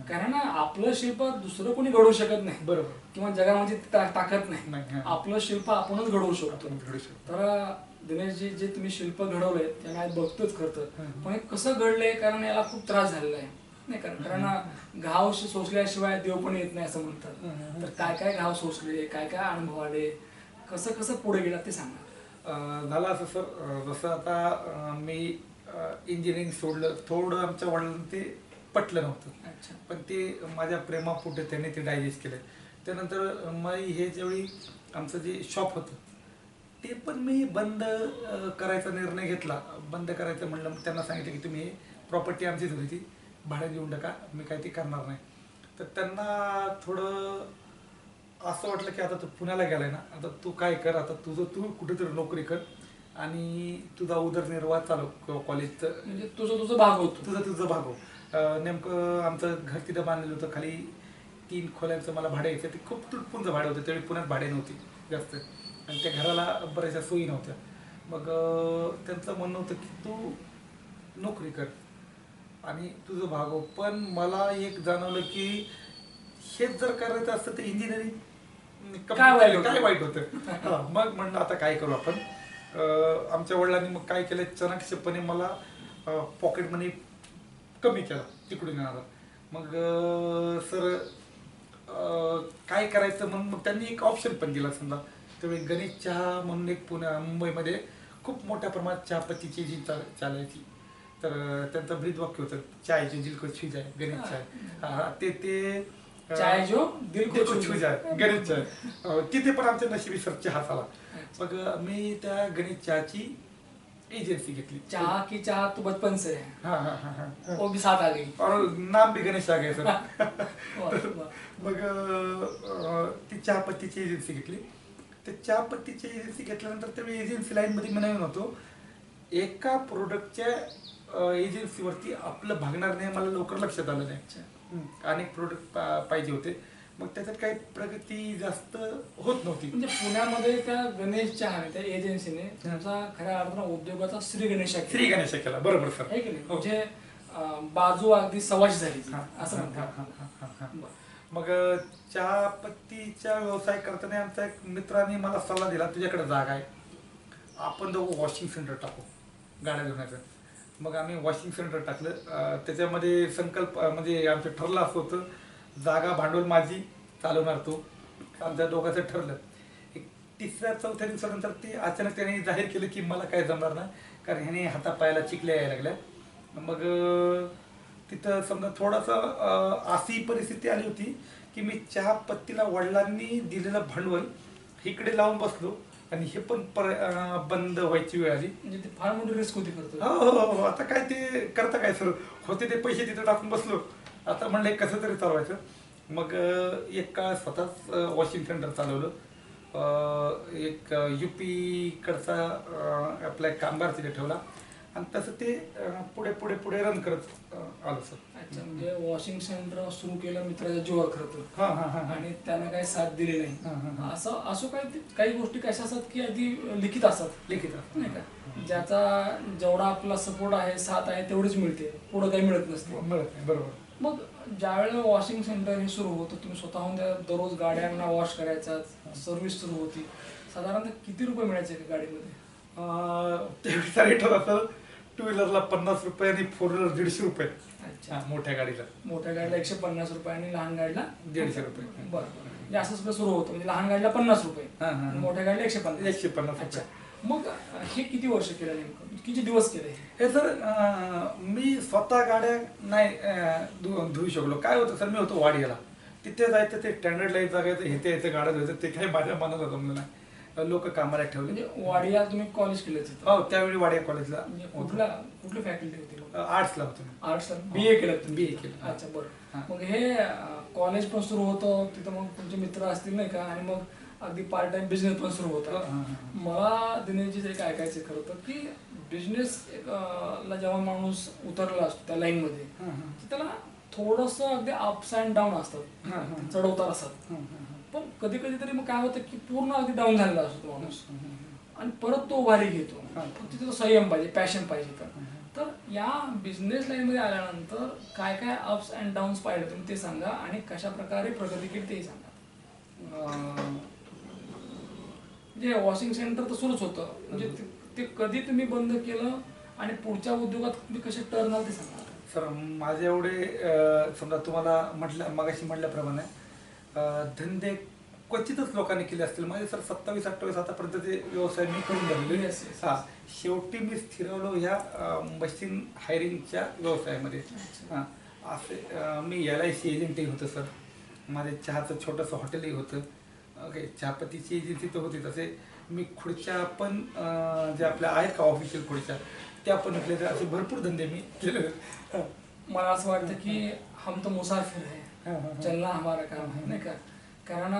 कारण आपलं शिल्प दुसरं कोणी घडवू शकत नाही. बरोबर. किंवा जगामध्ये ताकद नाही. नाही. आपलं शिल्प आपणच घडवू शकतो. घडवू शकतो. तर दिनेशजी, जे तुम्ही शिल्प घडवलंय ते मी बघतोच खरं, पण हे कसं घडलंय, कारण याला खूप त्रास झालेला आहे नाही का. कारण घाव सोसल्याशिवाय देव पण येत नाही असं म्हणतात. तर काय काय घाव सोसले, काय काय अनुभव आले, कसं कसं पुढे गेला ते सांगा. झालं असं सर, जसं आता मी इंजिनिअरिंग सोडलं, थोडं आमच्या वडिलांना ते पटलं नव्हतं. अच्छा. पण ते माझ्या प्रेमापोटे त्यांनी ते डायजेस्ट केलं. त्यानंतर मी हे ज्यावेळी आमचं जे शॉप होतं ते पण मी बंद करायचा निर्णय घेतला. बंद करायचं म्हणलं, त्यांना सांगितलं की तुम्ही प्रॉपर्टी आमचीच होती ती भाड्यात देऊन टाका, मी काही ती करणार नाही. तर त्यांना थोडं असं वाटलं की आता तू पुण्याला गेलाय ना, आता तू काय कर, आता तू कुठेतरी नोकरी कर आणि तुझा उदरनिर्वाह चालव कॉलेजचं, म्हणजे तुझं भागवतो, तुझं भागव. नेमकं आमचं घर तिथं बांधलेलं होतं, खाली 3 खोल्यांचं मला भाडं यायचं. ते खूप तुटपुंज भाडं होतं, त्यावेळी पुण्यात भाडे नव्हती जास्त आणि त्या घराला बऱ्याचशा सोयी नव्हत्या. मग त्यांचं म्हणणं होतं की तू नोकरी कर आणि तुझं भागव. पण मला एक जाणवलं की हेच जर करायचं असतं तर इंजिनिअरिंग काय वाईट होतं. मग म्हणलं आता काय करू आपण. आमच्या वडिलांनी मग काय केलं, चाणक्यपणे मला पॉकेट मनी कमी केला तिकडून येणारा. मग सर काय करायचं म्हणून मग त्यांनी एक ऑप्शन पण दिला. समजा त्यावेळी गणेश चहा म्हणून एक मुंबईमध्ये खूप मोठ्या प्रमाणात चहापत्तीची जी चालायची. तर त्यांचं ब्रीद वाक्य होतं, चाय जो दिल को छू जाए गणेश चाय. हा ते चाय जो दिल को छू जाए गणेश चाय. तिथे पण आमच्या नशिबी सर चहा झाला. मग मी त्या गणेश चहाची एजन्सी घेतली. चहा की चहा तो बचपन से है. हाँ. वो भी साथ आ गई और नाम भी गणेश आ गया सर. मग ती चहापत्तीची एजन्सी घेतली. ते चहापत्तीची एजन्सी घेतल्यानंतर त्यावेळी एजन्सी लाईनमध्ये मी नवीन होतो. एका प्रोडक्टच्या एजन्सीवरती आपलं भागणार नाही मला लवकर लक्षात आलं नाही. अनेक प्रोडक्ट पाहिजे होते. मग त्याच्यात काही प्रगती जास्त होत नव्हती. म्हणजे पुण्यामध्ये त्या गणेश चहा त्या एजन्सीने तुमचा खऱ्या अर्थानं उद्योगाचा श्री गणेश केला. बरोबर सर. आहे की नाही. म्हणजे बाजू अगदी सवाश झाली असं म्हणतात. मग चहापत्तीचा व्यवसाय करताना आमचा एक मित्राने मला सल्ला दिला, तुझ्याकडे जागा आहे, आपण दोघं वॉशिंग सेंटर टाकू गाड्या धुण्याचं. मग आम्ही वॉशिंग सेंटर टाकलं. त्याच्यामध्ये संकल्प म्हणजे आमचं ठरलं असं होतं, जागा भांडवल माझी, चालवणार तो. आमच्या दोघांचं ठरलं. एक 3-4 दिवसानंतर ते अचानक त्याने जाहीर केलं की मला काय जमणार नाही, कारण ह्याने हातापायाला चिकल्या यायला लागल्या. मग तिथं समजा थोडंसं अशी परिस्थिती आली होती की मी चहापत्तीला वडिलांनी दिलेलं भांडवल इकडे लावून बसलो आणि हे पण बंद व्हायची वेळ आली. म्हणजे ते फार मोठी रिस्क होती करतो. हो. आता काय ते करता काय सर, होते ते पैसे तिथं टाकून बसलो. आता म्हणलं कसं तरी चालवायचं. मग एक काळ स्वतःच वॉशिंग सेंटर चालवलं. एक UP कडचा आपला एक कामगार तिथे ठेवला आणि तसं ते पुढे पुढे पुढे रन करत आलं सर. अच्छा, म्हणजे वॉशिंग सेंटर सुरू केलं मित्राच्या जीवावर खरं तर. हां हां हां हां आणि त्यानं काही साथ दिली हां, हां, नाही. हां. असं असं काही गोष्टी कशा असतात की अगदी लिखित असतात लिखित नाही का, ज्याचा जेवढा आपला सपोर्ट आहे, साथ आहे, तेवढीच मिळते, पुढं काही मिळत नसते. मिळत नाही. बरोबर. मग ज्या वेळेला वॉशिंग सेंटर हे सुरू होतं, तुम्ही स्वतःहून त्या दररोज गाड्यांना वॉश करायचा, सर्व्हिस सुरू होती, साधारणतः किती रुपये मिळायचे का गाडीमध्ये? त्याचा रेट होता सर, 2 व्हीलरला 50 रुपये आणि 4 व्हीलर 150 रुपये. अच्छा, हां, मोठ्या गाडीला मोठ्या गाडीला 150 रुपये आणि लहान गाडीला 150 रुपये. बरं, म्हणजे असं सगळं सुरू होतं, म्हणजे लहान गाडीला 50 रुपये हां, हां, आणि हां. मोठ्या गाडीला 150. 150 अच्छा, रुपये. मग हे किती वर्ष केलं नेमकं, किती दिवस केले? हे सर मी स्वतः गाड्या नाही धुवू शकलो. काय होतं सर, मी होतो वाडियाला, तिथे जायचं ते स्टँडर्ड लाईन जागायचं, इथे यायचं गाड्या धुवायचं, ते काही माझ्या मनाला जमलं नाही. लोक कामाला ठेवले. म्हणजे वाडिया तुम्ही कॉलेज केलं तिथं? हो, त्यावेळी वाडिया कॉलेजला म्हणजे कुठली फॅकल्टी होती? आर्ट्सला होतो मी. आर्ट्स, BA केलं तुम्ही? BA केलं. अच्छा, बरं. हां. मग हे कॉलेज पण सुरू होतं तिथं, मग तुमचे मित्र असतील नाही का, आणि मग अगदी पार्ट टाइम बिझनेस पण सुरू होता. हां, हां. मला दिनेशजी एक ऐकायचं खरं तर की बिझनेस ला जेव्हा माणूस उतरला असतो त्या लाईनमध्ये, हां, हां. तर त्याला थोडंसं अगदी अप्स अँड डाऊन असतात, हां, हां. चढवतार असतात. हां, हां, पण कधी कधी तरी मग काय होतं की पूर्ण अगदी डाऊन झालेला असतो तो माणूस, हां. आणि परत तो उभारी घेतो. हां. फक्त तिथं संयम पाहिजे, पॅशन पाहिजे. तर या बिझनेस लाईनमध्ये आल्यानंतर काय काय अप्स अँड डाऊन्स पाहिले तुम्ही ते सांगा, आणि कशा प्रकारे प्रगती केली तेही सांगा. म्हणजे वॉशिंग सेंटर तर सुरूच होतं, म्हणजे ते कधी तुम्ही बंद केलं आणि पुढच्या उद्योगात तुम्ही कसे टर्न आले ते सांगा. सर माझे एवढे समजा तुम्हाला मगाशी म्हटल्याप्रमाणे धंदे क्वचितच लोकांनी केले असतील. माझे सर 27-28 आतापर्यंत ते व्यवसाय मी करून झालेले. Yes, yes. हां, शेवटी मी स्थिरवलो ह्या मशीन हायरिंगच्या व्यवसायामध्ये. हां, असे मी LIC एजंटही होतं सर. माझे चहाचं छोटंसं हॉटेलही होतं. ओके, चहापत्तीची एजन्सी तर होती. तसे मी खुर्च्या पण ज्या आपल्या आहेत का ऑफिशियल खुर्च्या, त्या पण विकले. तर असे भरपूर धंदे मी केले. मला असं वाटतं की हम तो मुसाफिर है, हां, हां, हां. चलना हमारा काम है, नाही का, कारण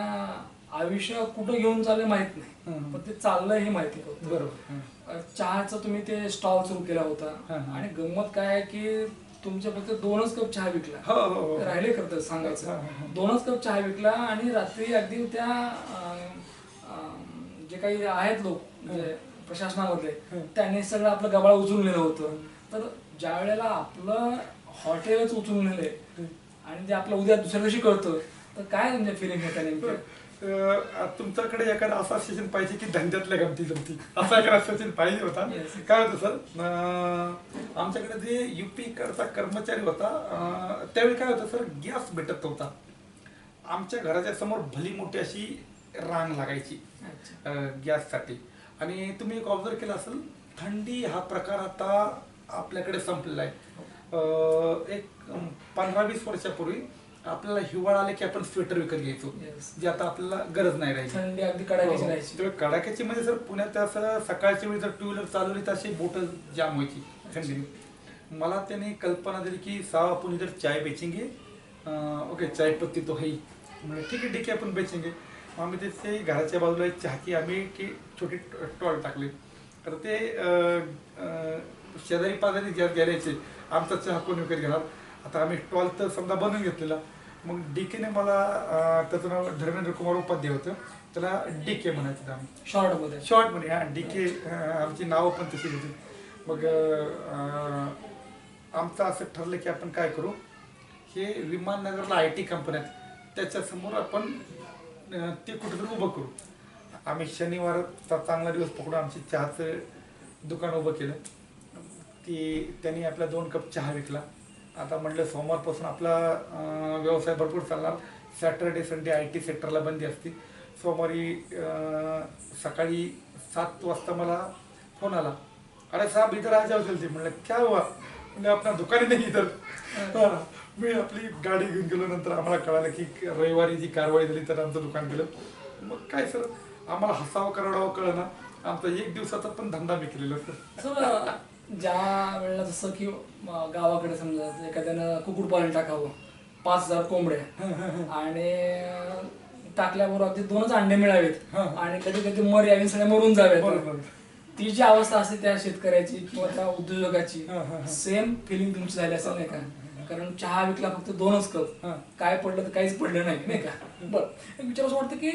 आयुष्य कुठं घेऊन चाललंय माहित नाही, पण ते चाललंय हे माहिती होतं. बरोबर. चहाचं तुम्ही ते स्टॉल सुरू केला होता, हां, हां. आणि गंमत काय आहे की तुमच्या फक्त 2च कप चहा विकला. हो हो हो. राहिले खरं तर सांगायचं, हां, हां, हां. 2च कप चहा विकला, आणि रात्री अगदी त्या जे काही आहेत लोक म्हणजे प्रशासनामधले, त्यांनी सगळं आपलं गबाळ उचलून नेलं होतं. तर ज्या वेळेला आपलं हॉटेलच उचलून नेले आणि ते आपलं उद्या दुसऱ्या दिवशी कळतं, तर काय तुमच्या फिलिंग होत्या नेमक्या? तुमच्याकडे एखादा असा सेशन पाहिजे की धंद्यातल्या गमती जमती, असा एखादा सेशन पाहिजे होता. Yes. काय होतं सर, आमच्याकडे जे UP कडचा कर्मचारी होता, त्यावेळी काय होतं सर, गॅस भेटत नव्हता. आमच्या घराच्या समोर भली मोठी अशी रांग लागायची गॅससाठी. आणि तुम्ही एक ऑब्झर्व केलं असेल, थंडी हा प्रकार आता आपल्याकडे संपलेला आहे. एक 15-20 वर्षापूर्वी आपल्याला हिवाळा आले की आपण स्वेटर विकत घ्यायचो, Yes. जे आता आपल्याला गरज नाही राहिली. थंडी अगदी कडाक्याची राहायची. तर कडाक्याची म्हणजे सर, पुण्यात असं सकाळच्या वेळी जर 2 व्हीलर चालवली तर अशी बोटं जाम व्हायची थंडीने. मला त्याने कल्पना दिली की साहब आपण इधर चाय बेचेंगे. ओके, चाय पत्ती तो है ही. म्हणजे ठीक आहे आपण बेचेंगे. आम्ही तिथे घराच्या बाजूला एक चहाची आम्ही की छोटी स्टॉल टाकली. तर ते शेजारी पाजारी ज्या गेल्याचे आमचा चहा कोण विकत घेणार. आता आम्ही स्टॉल तर समजा बनवून घेतलेला. मग DKने मला, त्याचं नाव धर्मेंद्र कुमार उपाध्याय होतं, त्याला DK म्हणायचं आम्ही शॉर्टमध्ये. शॉर्टमध्ये. हां, DK. आमची नावं पण तशी होती. मग आमचं असं ठरलं की आपण काय करू, हे विमाननगरला IT कंपन्या आहेत, त्याच्यासमोर आपण ते कुठेतरी उभं करू. आम्ही शनिवारचा चांगला दिवस पकडून आमची चहाचं दुकान उभं केलं. त्यांनी आपला 2 कप चहा विकला. आता म्हटलं सोमवारपासून आपला व्यवसाय भरपूर चालणार. सॅटर्डे संडे IT सेक्टरला बंदी असते. सोमवारी सकाळी 7 वाजता मला फोन आला, अरे साहब इधर आ जाओ जल्दी. म्हणलं क्या हुआ? म्हणजे आपला दुकान नाही इधर. मी आपली गाडी घेऊन गेलो. नंतर आम्हाला कळालं की रविवारी जी कारवाई झाली तर आमचं दुकान गेलं. मग काय सर, आम्हाला हसावं करावं कळलं ना. आमचा 1 दिवसाचा पण धंदा मी केलेला सर. सर, ज्या वेळेला जसं की गावाकडे समजा एखाद्यानं कुक्कुटपालन टाकावं, 5,000 कोंबड्या, आणि टाकल्याबरोबर अगदी 2च अंडे मिळावेत, आणि कधी कधी मर यावी, सगळ्या मरून जावेत, ती जी अवस्था असते त्या शेतकऱ्याची किंवा त्या उद्योजकाची हा, हा, हा. सेम फिलिंग तुमची झाली असेल नाही का? कारण चहा विकला फक्त 2च कप, हा. काय पडलं तर काहीच पडलं नाही का? बरं, एक विचार असं वाटतं की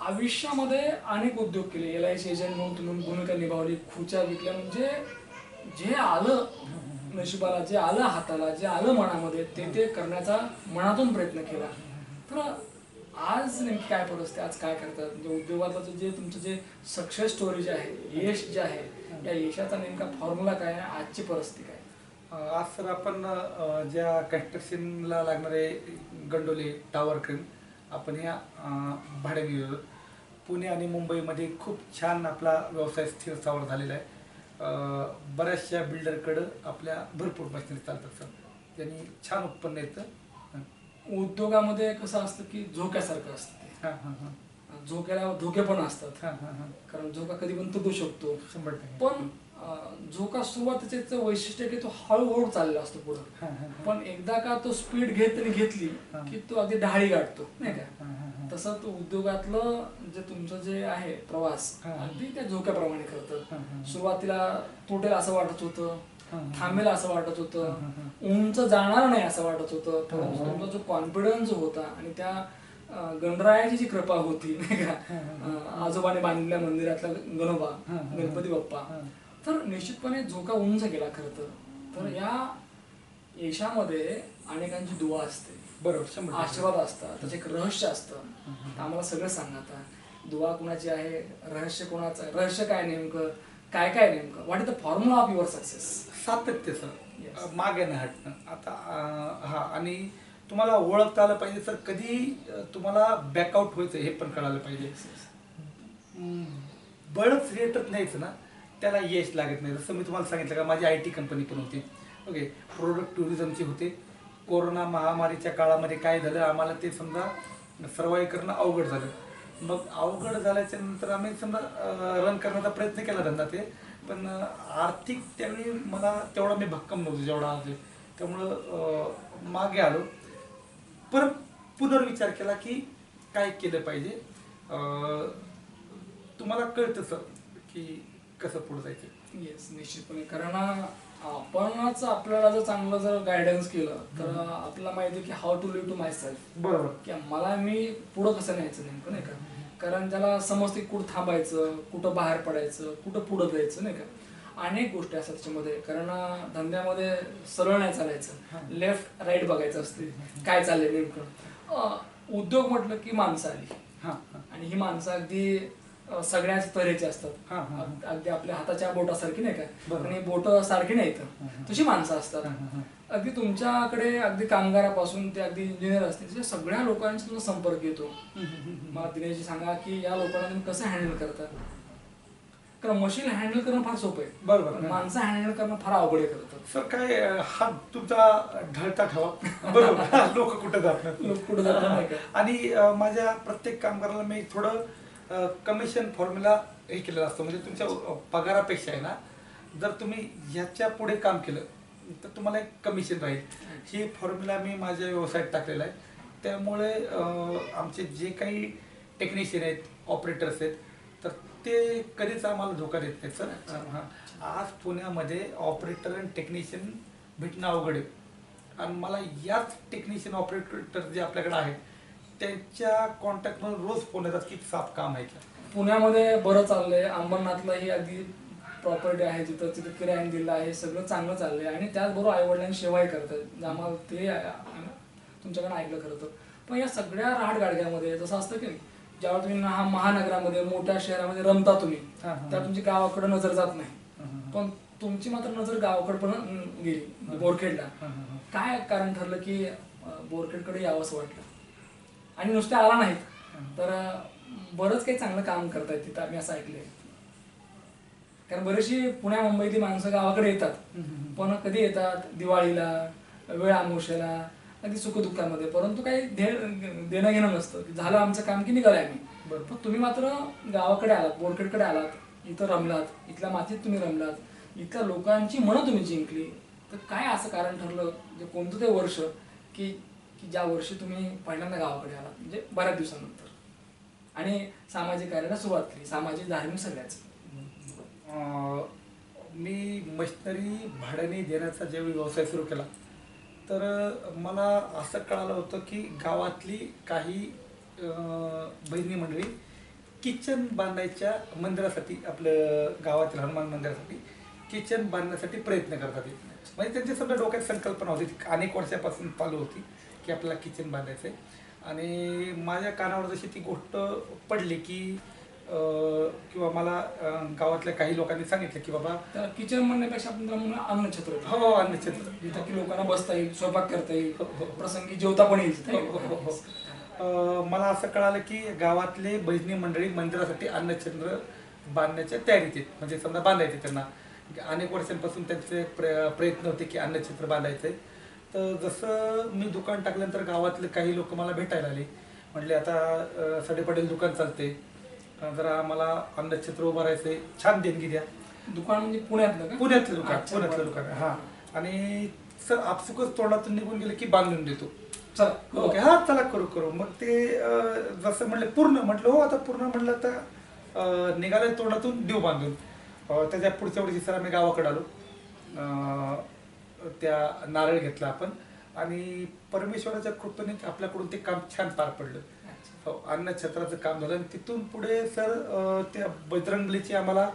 आयुष्यामध्ये अनेक उद्योग केले, LIC एजंट म्हणून तुम्ही भूमिका निभावली, खुर्च्या विकल्या, म्हणजे जे आलं नशिबाला, जे आलं हाताला, जे आलं मनामध्ये ते करण्याचा मनातून प्रयत्न केला. तर आज नेमकी काय परिस्थिती, आज काय करतात, म्हणजे उद्योगातलं जे तुमचं जे सक्सेस स्टोरी जे आहे, यश जे आहे, या यशाचा नेमका फॉर्म्युला काय आहे, आजची परिस्थिती काय? आज सर आपण ज्या कन्स्ट्रक्शनला लागणारे गंडोले, टावर क्रेन आपण ह्या भाड्याने देतो. पुणे आणि मुंबईमध्ये खूप छान आपला व्यवसाय स्थिर स्थावर झालेला आहे. बऱ्याचशा बिल्डरकडं आपल्या भरपूर मशिनरी चालतात सर, त्यांनी छान उत्पन्न येतं. उद्योगामध्ये कसं असतं की झोक्यासारखं असतं ते. हां हां हां झोक्याला धोके पण असतात, हां हां हां कारण झोका कधी पण तुटू शकतो. 100%. पण झोका सुरुवातीचं वैशिष्ट्य की तो हळूहळू चाललेला असतो पुढं, हां हां हां पण एकदा का तो स्पीड घेतली हा. की तो अगदी ढाळी गाठतो नाही का? हां हां हां तसं तो उद्योगातलं जे तुमचं जे आहे प्रवास हा. अगदी त्या झोक्याप्रमाणे करतं. हां हां सुरुवातीला तुटेल असं वाटत होतं, हां. थांबेल असं वाटत होतं, हां, हां, उंच जाणार नाही असं वाटत होतं, परंतु हां. तुमचा जो कॉन्फिडन्स होता आणि त्या गणरायाची जी कृपा होती नाही का, आजोबाने बांधलेल्या मंदिरातला गणोबा, हां, हां. गणपती बाप्पा, हां. तर निश्चितपणे झोका उंच गेला खरं तर. तर या यशामध्ये अनेकांची दुआ असते, बरोबर 100%. आशीर्वाद असतात, त्याचे एक रहस्य असतं. तर आम्हाला सगळं सांगा आता, दुआ कुणाची आहे, रहस्य कोणाचं आहे, रहस्य काय नेमकं, काय काय नेमकं, what is the formula of your success? सातत्य सर, Yes. मागे न हटणं. आता हा, आणि तुम्हाला ओळखता आलं पाहिजे सर, कधी तुम्हाला बॅकआउट व्हायचं हे पण कळालं पाहिजे. बळच रेटत न्यायचं ना, त्याला यश लागत नाही. जसं मी तुम्हाला सांगितलं का माझी IT कंपनी पण होती, ओके, प्रोडक्ट टुरिझमची होते. कोरोना महामारीच्या काळामध्ये काय झालं, आम्हाला ते समजा सर्वाईव्ह करणं अवघड झालं. मग अवघड झाल्याच्या नंतर आम्ही समजा रन करण्याचा प्रयत्न केला धंदा ते, पण आर्थिक त्यावेळी मला तेवढा मी भक्कम नव्हतो जेवढा आज आहे. त्यामुळं मागे आलो, परत पुनर्विचार केला की काय केलं पाहिजे. तुम्हाला कळतं सर की कसं पुढे जायचं. येस, निश्चितपणे. कारण आपणच आपल्याला जर चांगलं जर गायडन्स केलं तर आपल्याला माहिती आहे की how to live to myself, बरोबर. की मला मी पुढं कसं न्यायचं नेमकं नाही का. कारण त्याला समजते कुठं थांबायचं, कुठं बाहेर पडायचं, कुठं पुढं जायचं नाही का. अनेक गोष्टी असतात त्याच्यामध्ये, कारण धंद्यामध्ये सरळ नाही चालायचं, लेफ्ट राईट बघायचं असते काय चाललंय नेमकं. उद्योग म्हटलं की माणसं आली, हां हां आणि ही माणसं अगदी सगळ्याच तऱ्हेची असतात. हां, हां. अगदी आपल्या हाताच्या बोटासारखी नाही का, बरोबर. आणि बोट सारखी नाहीत, तशी माणसं असतात. हां, हां. अगदी तुमच्याकडे अगदी कामगारापासून ते अगदी इंजिनियर असतील, सगळ्या लोकांशी तुमचा संपर्क येतो. मला दिनेशजी सांगा की या लोकांना तुम्ही कसं हँडल करता. कारण मशीन हँडल करणं फार सोपं आहे, बरोबर. पण माणसं हँडल करणं फार अवघड आहे खरं तर. सर काय हात तुमचा ढळता ठेवा, बरोबर. लोक कुठं जात नाही. लोक कुठं जातात नाही का. आणि माझ्या प्रत्येक कामगाराला मी थोडं कमिशन फॉर्म्युला हे केलेलं असतं. म्हणजे तुमच्या पगारापेक्षा आहे ना, जर तुम्ही ह्याच्या पुढे काम केलं तर तुम्हाला एक कमिशन राहील. ही फॉर्म्युला मी माझ्या व्यवसायात टाकलेला आहे. त्यामुळे आमचे जे काही टेक्निशियन आहेत, ऑपरेटर्स आहेत, तर ते कधीच आम्हाला धोका देत नाहीत सर. हां, आज पुण्यामध्ये ऑपरेटर आणि टेक्निशियन भेटणं अवघड आहे. आणि मला याच टेक्निशियन ऑपरेटर जे आपल्याकडे आहेत त्यांच्या कॉन्टॅक्टमध्ये रोज फोन येतात की साफ काम आहे का. पुण्यामध्ये बरं चाललंय, अंबरनाथला ही अगदी प्रॉपर्टी आहे, तिथं तिथं किरायाने दिलं आहे, सगळं चांगलं चाललंय, आणि त्याचबरोबर आईवडिलांनी सेवाही करतात. आम्हाला ते तुमच्याकडे ऐकलं खरं तर. पण या सगळ्या राहडगाडग्यामध्ये जसं असतं की ज्यावेळी तुम्ही महानगरामध्ये मोठ्या शहरामध्ये रमता तुम्ही, त्या तुमची गावाकडे नजर जात नाही, पण तुमची मात्र नजर गावाकडे पण गेली, बोरखेडला. काय कारण ठरलं की बोरखेडकडे यावंसं वाटलं, आणि नुसते आला नाहीत तर बरंच काही चांगलं काम करतायत तिथं, आम्ही असं ऐकलंय. कारण बरीचशी पुण्या मुंबईतली माणसं गावाकडे येतात, पण कधी येतात दिवाळीला, वेळ आमोशाला, अगदी सुखदुःखामध्ये, परंतु काही देणं घेणं नसतं की झालं आमचं काम की निघालंय आम्ही. पण तुम्ही मात्र गावाकडे आलात, बोरखेडकडे आलात, इथं रमलात, इथल्या मातीत तुम्ही रमलात, इथल्या लोकांची मनं तुम्ही जिंकली. तर काय असं कारण ठरलं, म्हणजे कोणतं ते वर्ष की ज्या वर्षी तुम्ही पहिल्यांदा गावाकडे आलात, म्हणजे बऱ्याच दिवसानंतर, आणि सामाजिक कार्याला सुरुवात केली, सामाजिक धार्मिक सगळ्याच. मी मशिनरी भाड्याने देण्याचा ज्यावेळी व्यवसाय सुरू केला तर मला असं कळालं होतं की गावातली काही बहिणी मंडळी किचन बांधायच्या मंदिरासाठी, आपलं गावातील हनुमान मंदिरासाठी किचन बांधण्यासाठी प्रयत्न करतात. म्हणजे त्यांच्या समजा डोक्यात संकल्पना होती, अनेक वर्षापासून चालू होती की आपल्याला किचन बांधायचं आहे. आणि माझ्या कानावर जशी ती गोष्ट पडली की किंवा मला गावातल्या काही लोकांनी सांगितलं की बाबा तर किचन म्हणण्यापेक्षा आपण त्याला म्हणू अन्नछत्र. हो अन्नछत्र, जिथं की लोकांना बसता येईल, स्वयंपाक करता येईल, हो, हो. प्रसंगी जेवता पण येईल हो, हो, हो, हो. मला असं कळालं की गावातले भजनी मंडळी मंदिरासाठी अन्नछत्र बांधण्याच्या तयारीत आहेत. म्हणजे समजा बांधायचे त्यांना अनेक वर्षांपासून त्यांचे प्रयत्न होते की अन्नछत्र बांधायचे. तर जसं मी दुकान टाकल्यानंतर गावातले काही लोक मला भेटायला आले, म्हणले आता सडे पटेल दुकान चालते, जरा मला अन्नछत्र उभारायचंय, छान देणगी द्या. दुकान म्हणजे पुण्यातलं का? पुण्यातलं दुकान, अच्छा, पुण्यातलं बरं. दुकान. हां. आणि सर आपसुकच तोंडातून निघून गेले की बांधून देतो. चला ओके, हा चला करू करू. मग ते जसं म्हणले पूर्ण, म्हटलं हो आता पूर्ण, म्हटलं तर निघाले तोंडातून देऊ बांधून. त्याच्या पुढच्या वर्षी सर आम्ही गावाकडे आलो. त्या नारळ घेतला आपण आणि परमेश्वराच्या कृपेने आपल्याकडून ते काम छान पार पडलं. हो, अन्नछत्राचं काम झालं. आणि तिथून पुढे सर त्या बजरंगलीची आम्हाला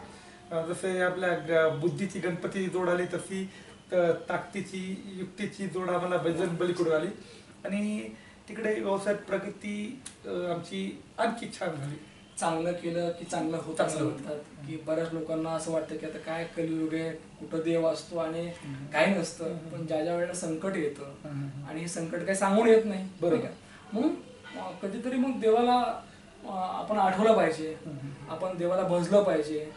जसे आपल्या बुद्धीची गणपती जोड आली तशी ताकदीची युक्तीची जोड आम्हाला बजरंग बलीकडून आली. आणि तिकडे व्यवसायात प्रगती आमची आणखी छान झाली. चांगलं केलं की चांगलं होतं असं चांगलं होतं. म्हणतात की बऱ्याच लोकांना असं वाटतं की आता काय कलियुग आहे, कुठं देव असतो आणि काही नसतं. पण ज्या ज्या वेळेला संकट येतं आणि हे संकट काही सांगून येत नाही, बरोबर. नाही का? म्हणून कधीतरी मग देवाला आपण आठवलं पाहिजे, आपण देवाला भजलं पाहिजे,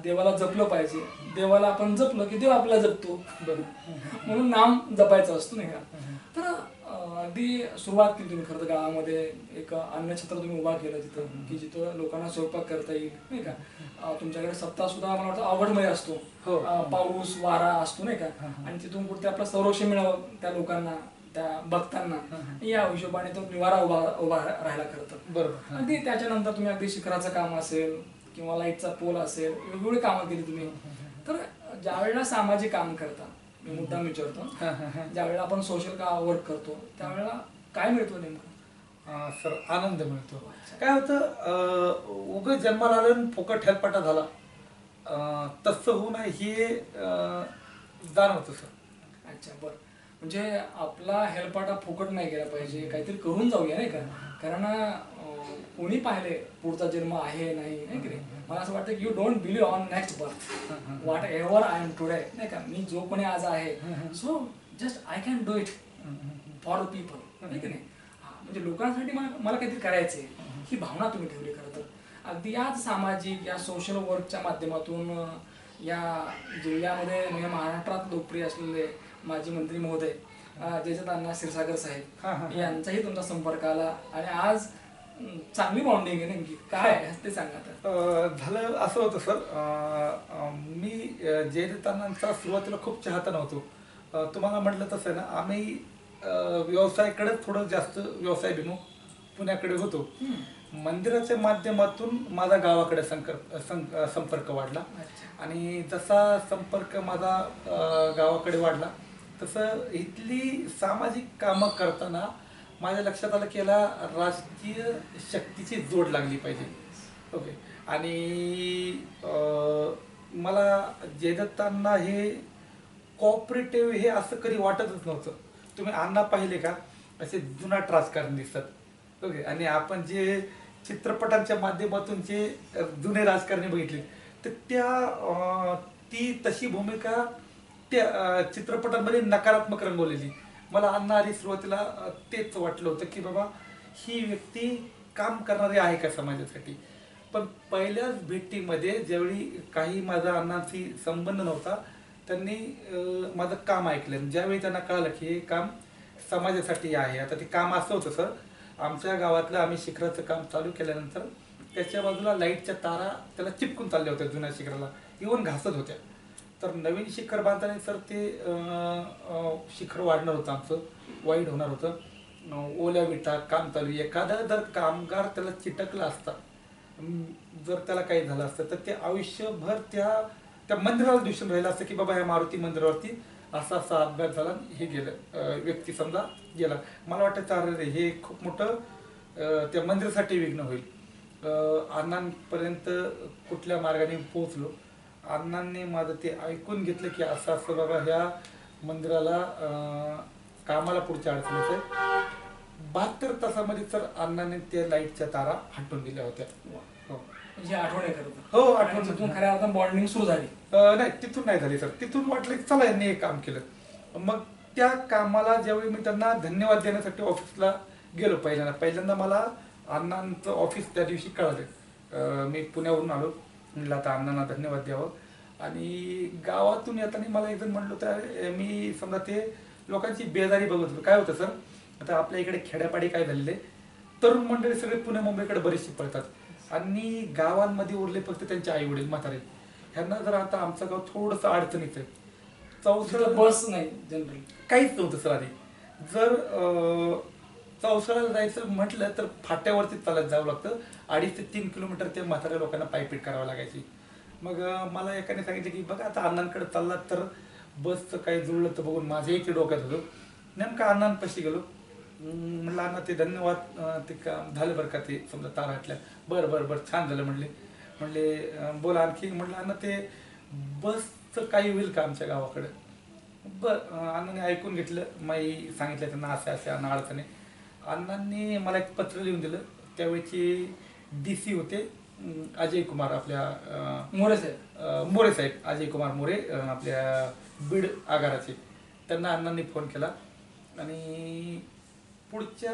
देवाला जपलं पाहिजे. देवाला आपण जपलं की देव आपल्याला जपतो. म्हणून नाम जपायचं असतं, नाही का? तर अगदी सुरुवात केली तुम्ही खरं तर गावामध्ये एक अन्नछत्र तुम्ही उभा केलं तिथं की जिथं लोकांना स्वयंपाक करता येईल, नाही का? तुमच्याकडे सप्ताह सुद्धा मला वाटतं अवघडमध्ये असतो. हो. पाऊस वारा असतो, नाही का? आणि तिथून कुठे आपलं संरक्षण मिळावं त्या लोकांना, त्या भक्तांना, या हिशोबाने तो निवारा उभा राहिला खरं तर. बरोबर. अगदी त्याच्यानंतर तुम्ही अगदी शिखराचं काम असेल किंवा लाईटचा पोल असेल, वेगवेगळी कामं केली तुम्ही. तर ज्या वेळेला सामाजिक काम करता, मी मुद्दाम विचारतो, ज्या वेळेला आपण सोशल वर्क करतो त्यावेळेला काय मिळतो नेमकं? सर आनंद मिळतो. काय होतं, उगाच जन्माला आलं आणि फुकट हेलपाटा झाला तसं होऊ नये हे जाणवतं सर. अच्छा, बरं. म्हणजे आपला हेलपाटा फुकट नाही गेला पाहिजे, काहीतरी करून जाऊया, नाही का? कारण कोणी पाहिले पुढचा जन्म आहे नाही, नाही की नाही? मला असं वाटतं की you don't believe on next birth, whatever I am today, नाही का? मी जो कोणी आज आहे, so just I can do it for the people, नाही की नाही? म्हणजे लोकांसाठी मला काहीतरी करायचंय, ही भावना तुम्ही ठेवली खरं तर. अगदी याच सामाजिक या सोशल वर्कच्या माध्यमातून या जिल्ह्यामध्ये म्हणजे महाराष्ट्रात लोकप्रिय असलेले माजी मंत्री महोदय जयचंद अण्णा क्षीरसागर साहेब यांचाही तुमचा संपर्क आला आणि आज चांगली बॉन्डिंग आहे. नेमकी काय ते सांगा आता. झालं असं होतं सर, मी जयदत्त अण्णांचा सुरुवातीला खूप चाहता नव्हतो. तुम्हाला म्हटलं तसं ना, आम्ही व्यवसायाकडे थोडं जास्त व्यवसायाभिमुख पुण्याकडे होतो. मंदिराच्या माध्यमातून माझा गावाकडे संपर्क वाढला आणि जसा संपर्क माझा गावाकडे वाढला तसं इथली सामाजिक कामं करताना माझ्या लक्षात आलं की याला राजकीय शक्तीची जोड लागली पाहिजे. ओके. आणि मला जयदत्तांना हे कॉपरेटिव्ह हे असं कधी वाटतच नव्हतं. तुम्ही अण्णा पाहिले का, असे जुनाट राजकारण दिसतात. ओके. आणि आपण जे चित्रपटांच्या माध्यमातून जे जुने राजकारणी बघितले तर ती तशी भूमिका त्या चित्रपटांमध्ये नकारात्मक रंगवलेली. मला अण्णा आधी सुरुवातीला तेच वाटलं होतं की बाबा ही व्यक्ती काम करणारी आहे का समाजासाठी. पण पहिल्याच भेटीमध्ये ज्यावेळी काही माझा अण्णांशी संबंध नव्हता, त्यांनी माझं काम ऐकलं. ज्यावेळी त्यांना कळालं की हे काम समाजासाठी आहे. आता ते काम असं होतं सर, आमच्या गावातलं आम्ही शिखराचं काम चालू केल्यानंतर त्याच्या बाजूला लाईटच्या तारा त्याला चिपकून चालल्या होत्या जुन्या शिखराला, इव्हन घासत होत्या. तर नवीन शिखर बांधताना सर ते शिखर वाढणार होतं, आमचं वाईट होणार होतं. ओल्या विटा काम चालू, एखादा जर कामगार त्याला चिटकला असता जर त्याला काही झालं असतं तर ते आयुष्यभर त्या त्या मंदिराला दिसून राहिलं असतं की बाबा ह्या मारुती मंदिरावरती असा असा अपघात झाला, हे गेलं, व्यक्ती समजा गेला. मला वाटतं अरे हे खूप मोठं त्या मंदिरासाठी विघ्न होईल. अण्णांपर्यंत कुठल्या मार्गाने पोहोचलो. अण्णांनी माझं ते ऐकून घेतलं की असं असं बाबा ह्या मंदिराला कामाला पुढच्या अडचणीचं आहे. 72 तासामध्ये तर अण्णांनी त्या लाईटच्या तारा हटवून दिल्या होत्या. हो म्हणजे आठवण आहे खरं तर. हो, आणि आठवण. तिथून खऱ्या अर्थानं बॉन्डिंग सुरू झाली. नाही, तिथून नाही झाली सर. तिथून वाटलं की चला यांनी हे काम केलं. मग त्या कामाला ज्यावेळी मी त्यांना धन्यवाद देण्यासाठी ऑफिसला गेलो, पहिल्यांदा मला अण्णांचं ऑफिस त्या दिवशी कळालं. मी पुण्यावरून आलो, म्हटलं आता अण्णांना धन्यवाद द्यावं. आणि गावातून येताना मला एकजण म्हणलं तर मी समजा ते लोकांची बेजारी बघत होतो. काय होतं सर, आता आपल्या इकडे खेड्यापाडी काय झालेले, तरुण मंडळी सगळे पुणे मुंबईकडे बरेचसे पळतात आणि गावांमध्ये उरले फक्त त्यांचे आई वडील म्हातारे. ह्यांना जर आता आमचं गाव थोडंसं अडचणीचं आहे, तिथं बस नाही जनरल, काहीच नव्हतं सर आधी. जर चौसाळ्याला जायचं म्हटलं तर फाट्यावरती चालत जावं लागतं. 2.5 ते 3 किलोमीटर ते म्हाताऱ्या लोकांना पायपीट करावं लागायची. मग मला एकाने सांगितलं की बघा आता अण्णांकडे चाललात तर बसचं काही जुळलं तर बघून माझ्याही ते डोक्यात होतं. नेमका अण्णांपाशी गेलो. म्हटलं अण्णा ते धन्यवाद, ते काम झालं बरं का, ते समजा तारा हटल्या. बरं बरं बरं, छान झालं म्हणले बोला आणखी. म्हटलं अण्णा ते बसचं काही होईल का आमच्या गावाकडे? बरं, अण्णांनी ऐकून घेतलं. मी सांगितलं त्यांना असं असे अण्णा अडचणी. अण्णांनी मला एक पत्र लिहून दिलं. त्यावेळेचे DC होते अजय कुमार, आपल्या मोरे साहेब अजय कुमार मोरे, आपल्या बीड आगाराचे. त्यांना अण्णांनी फोन केला आणि पुढच्या